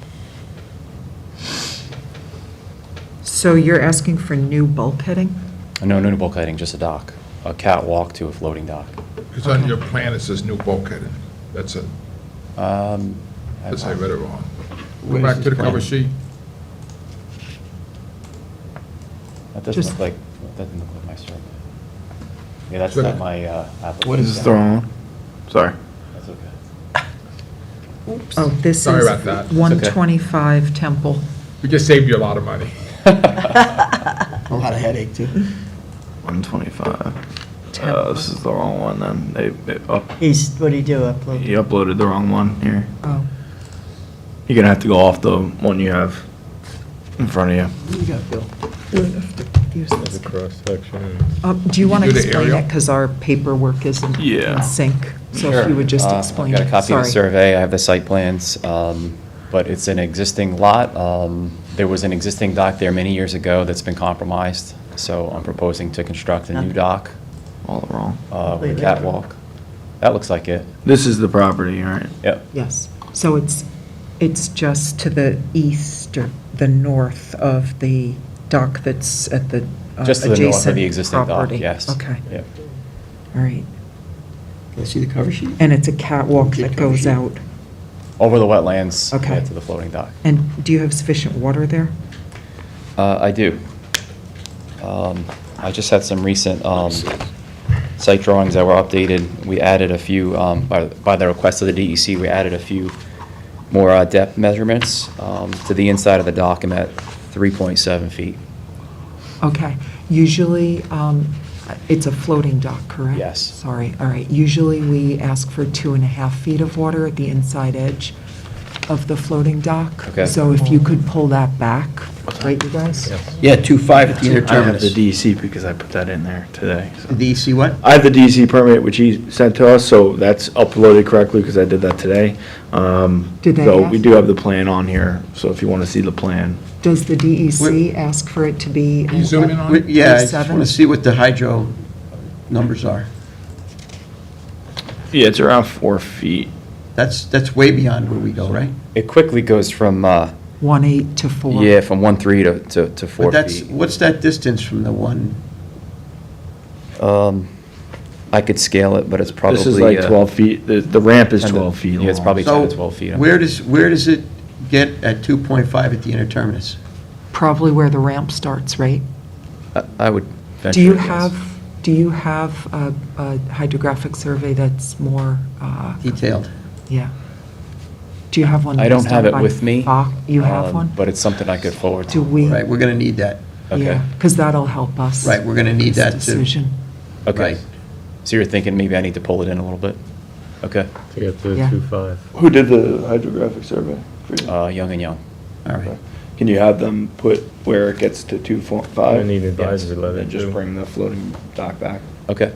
So you're asking for new bulkheading? No new bulkheading, just a dock, a catwalk to a floating dock. Because on your plan, it says new bulkhead. That's it. That's I read it wrong. Go Where's back this to the cover plan? sheet. That doesn't Just- look like my survey. Yeah, that's Sure. not my application. What This is the wrong one. Sorry. That's okay. Oh, this is Sorry about that. 125 Temple. We just saved you a lot of money. A lot of headache, too. 125. This is the wrong one then. What'd he do, upload? He uploaded the wrong one here. Oh, You're gonna have to go off the one you have in front of you. What do you got, Bill? use There's this. a cross-section. Do you want to do the explain aerial? it? Because our paperwork isn't Yeah. in sync. So if you would just explain it. I've got a copy of the Sorry. survey, I have the site plans, but it's an existing lot. There was an existing dock there many years ago that's been compromised, so I'm proposing to construct a new dock All wrong. with a catwalk. That looks like it. This is the property, right? Yep. Yes. So it's just to the east or the north of the dock that's at the Just to the north of adjacent the existing dock, property. yes. Okay, Yep. all right. Can I see the cover sheet? And it's a catwalk that Cover goes sheet. out. Over the wetlands, Okay. yeah, to the floating dock. And do you have sufficient water there? I do. I just had some recent site drawings that were updated. We added a few, by the request of the DEC, we added a few more depth measurements to the inside of the dock. I'm at 3.7 feet. Okay. Usually, it's a floating dock, correct? Yes. Sorry, all right. Usually, we ask for 2.5 feet of water at the inside edge of the floating dock. Okay. So if you could pull that back, right, you guys? Yeah, 2.5 at the I have interterminus. the DEC because I put that in there today. so. The DEC what? I have the DEC permit, which he sent to us, so that's uploaded correctly because I did that today. Did they So ask? we do have the plan on here, so if you want to see the plan. Does the DEC ask for it to be? Can you zoom in on it? Yeah, I just 7? want to see what the hydro numbers are. Yeah, it's around 4 feet. That's way beyond where we go, right? It quickly goes from, 1.8 to 4? yeah, from 1.3 to 4 But that's, feet. what's that distance from the one? I could scale it, but it's probably. This is like 12 feet, the ramp is 10 to 12 feet long. Yeah, it's probably 10 to 12 feet. So where does it get at 2.5 at the interterminus? Probably where the ramp starts, right? I would venture. Do you a guess. do you have a hydrographic survey that's more, Detailed. yeah? Do you have one? I don't that's have done it by with me. You have one? But it's something I could forward Do to. we? Right, we're going to need that. Okay. Yeah, because that'll help us. Right, we're going to need this that too. decision. Okay. Right. So you're thinking maybe I need to pull it in a little bit? Okay. To get to Yeah. 2.5. Who did the hydrographic survey for you? Young and Young. All right. Can you have them put where it gets to 2.5? I need an advisory letter And just too. bring the floating dock back? Okay.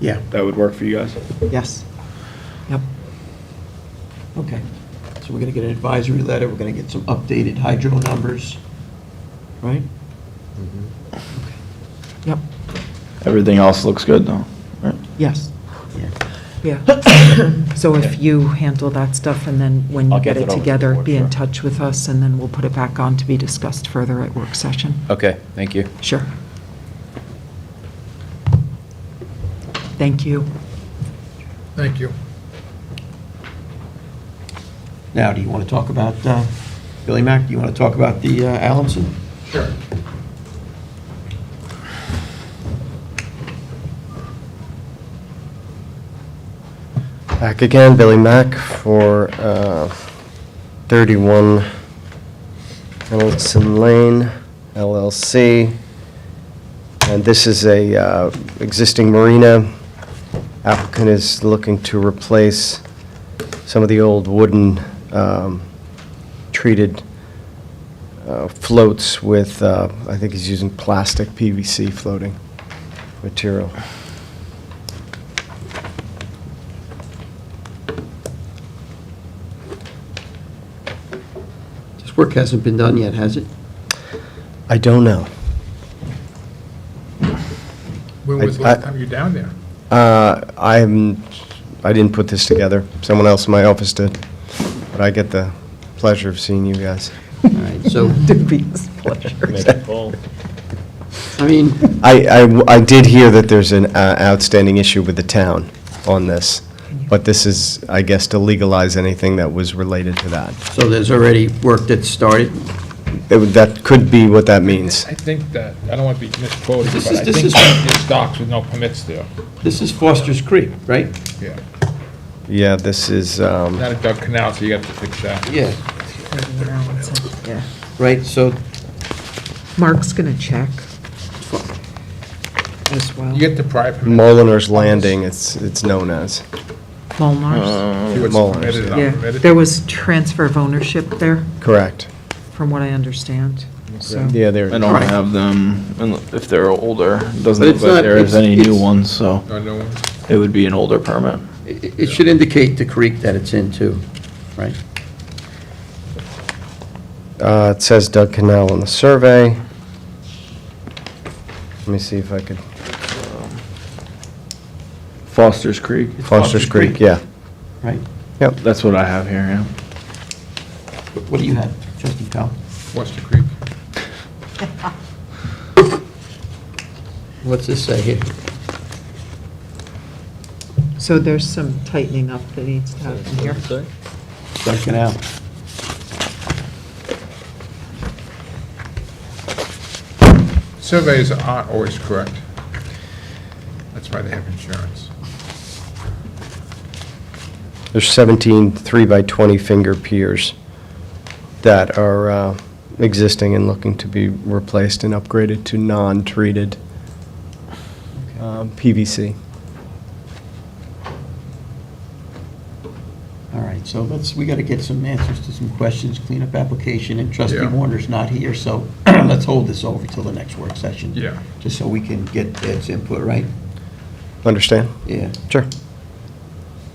Yeah, That would work for you guys? Yes. Yep. okay. So we're going to get an advisory letter, we're going to get some updated hydro numbers, right? Yep. Everything else looks good though, right? Yes. Yeah. Yeah. So if you handle that stuff, and then when you I'll get get it it over to the together, board, be in sure. touch with us, and then we'll put it back on to be discussed further at work session. Okay, thank you. Sure. Thank you. Thank you. Now, do you want to talk about, Billy Mack, do you want to talk about the Allenson? Sure. Back again, Billy Mack for 31 Ellison Lane, LLC. And this is a existing marina. Applicant is looking to replace some of the old wooden treated floats with, I think he's using plastic PVC floating material. This work hasn't been done yet, has it? I don't know. When was the last time you were down there? I didn't put this together. Someone else in my office did. But I get the pleasure of seeing you guys. All right, so, Make a call. I mean, I did hear that there's an outstanding issue with the town on this, but this is, I guess, to legalize anything that was related to that. so there's already work that's started? That could be what that means. I think that, I don't want to be misquoted, This but is- I this think is- there's docks with no permits there. This is Foster's Creek, right? Yeah. Yeah, this is, Not a dug canal, so you got to fix that. Yeah, Yeah. right, so, Mark's going to check as well. You get the prior permit. Molinor's Landing, it's known as. Molnar's. See what's Molars, permitted and not Yeah, permitted. there was transfer of ownership there, Correct. from what I understand, so. Yeah, there. I don't have them, if they're older. It doesn't But look it's like not- there is it's- any new it's- ones, so No, no one. it would be an older permit. it should indicate the creek that it's in too, right? It says Dug Canal on the survey. Let me see if I could, Foster's Creek. Foster's Creek, yeah. Right? Yep. That's what I have here, yeah. What do you have, trustee Powell? Foster Creek. What's this say here? So there's some tightening up that needs to happen here. Dug Canal. Surveys aren't always correct. That's why they have insurance. There's 17 3x20 finger piers that are existing and looking to be replaced and upgraded to non-treated PVC. All right, so we got to get some answers to some questions, clean up application, and trustee Yeah. Warner's not here, so let's hold this over till the next work session. Yeah. Just so we can get Ed's input, right? Understand? Yeah. Sure.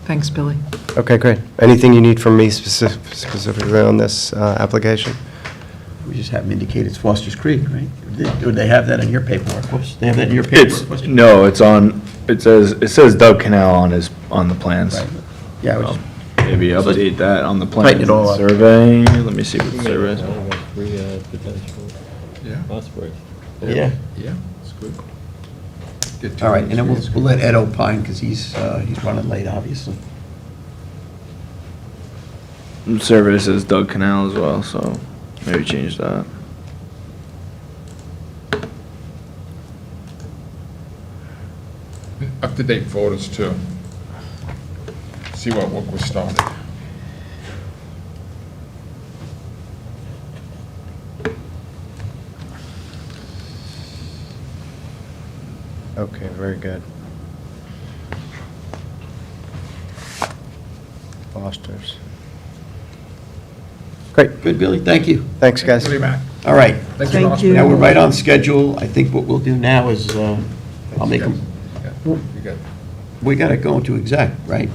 Thanks, Billy. Okay, great. Anything you need from me specifically on this application? We just have them indicate it's Foster's Creek, right? Do they have that in your paperwork? Whoops, they have that in your paperwork? No, it's on, it says Dug Canal on the plans. Right. Yeah, I was just- Maybe So let's update that on the tighten plans. it all up. Survey, let me see what the survey is. Three potential Yeah. phosphorus. Yeah. Yeah, it's good. Get All right, two and then weeks. we'll let Ed opine, because he's running late, obviously. The survey says Dug Canal as well, so maybe change that. Up-to-date photos, too. See what work was started. Okay, very good. Foster's. Great. Good, Billy, thank you. Thanks, guys. Billy Mack. All right. Thanks for Thank hospitality. you. Now, we're right on schedule. I think what we'll do now is, I'll make them, Yeah, you got it. we got to go into exec, right?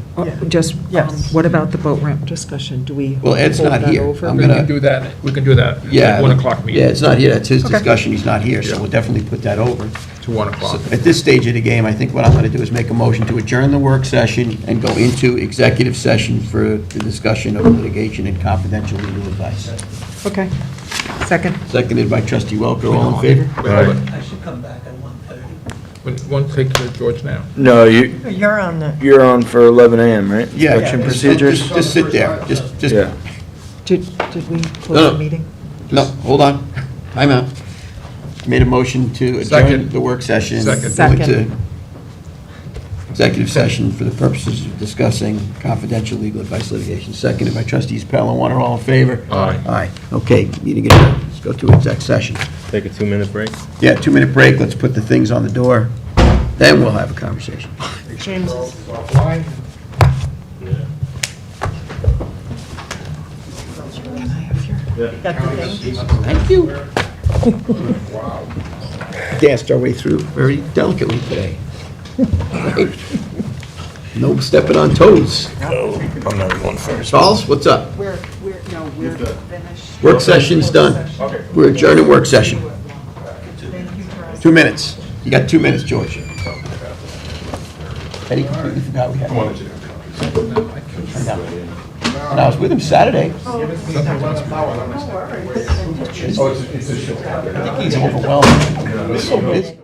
Just, Yes. what about the boat ramp discussion? Do we Well, Ed's hold not that here. over? I'm We gonna- can do that, we can do that. Yeah. 1 o'clock meeting. Yeah, it's not here, that's his Okay. discussion, he's not here, so Yeah. we'll definitely put that over. To 1 o'clock. At this stage of the game, I think what I'm going to do is make a motion to adjourn the work session and go into executive session for the discussion of litigation and confidential legal advice. Okay. Second. Seconded by trustee Welker, all in favor? I should come back at 1:30. One take to George now. No, You're on the, you're on for 11 a.m., right? Yeah. Election just- procedures? Just sit there, just, Yeah. Did we No. close the meeting? no, hold on, I'm out. Made a motion to adjourn Second. the work session. Second. Go into- Second. executive session for the purposes of discussing confidential legal advice litigation. Seconded by trustees Pell and Warner. All in favor? Aye. Aye. Okay, meeting adjourned. Let's go to exec session. Take a 2-minute break? Yeah, 2-minute break. Let's put the things on the door. Then we'll have a conversation. James is got the thing. Thank you. Danced our way through very delicately today. Right? No stepping on toes. I'm not going first. Charles, what's up? We're finished. Work session's done. We're adjourning work session. 2 minutes. You got 2 minutes, George. Eddie completely forgot we had. And I was with him Saturday. I think he's overwhelmed. He's so busy.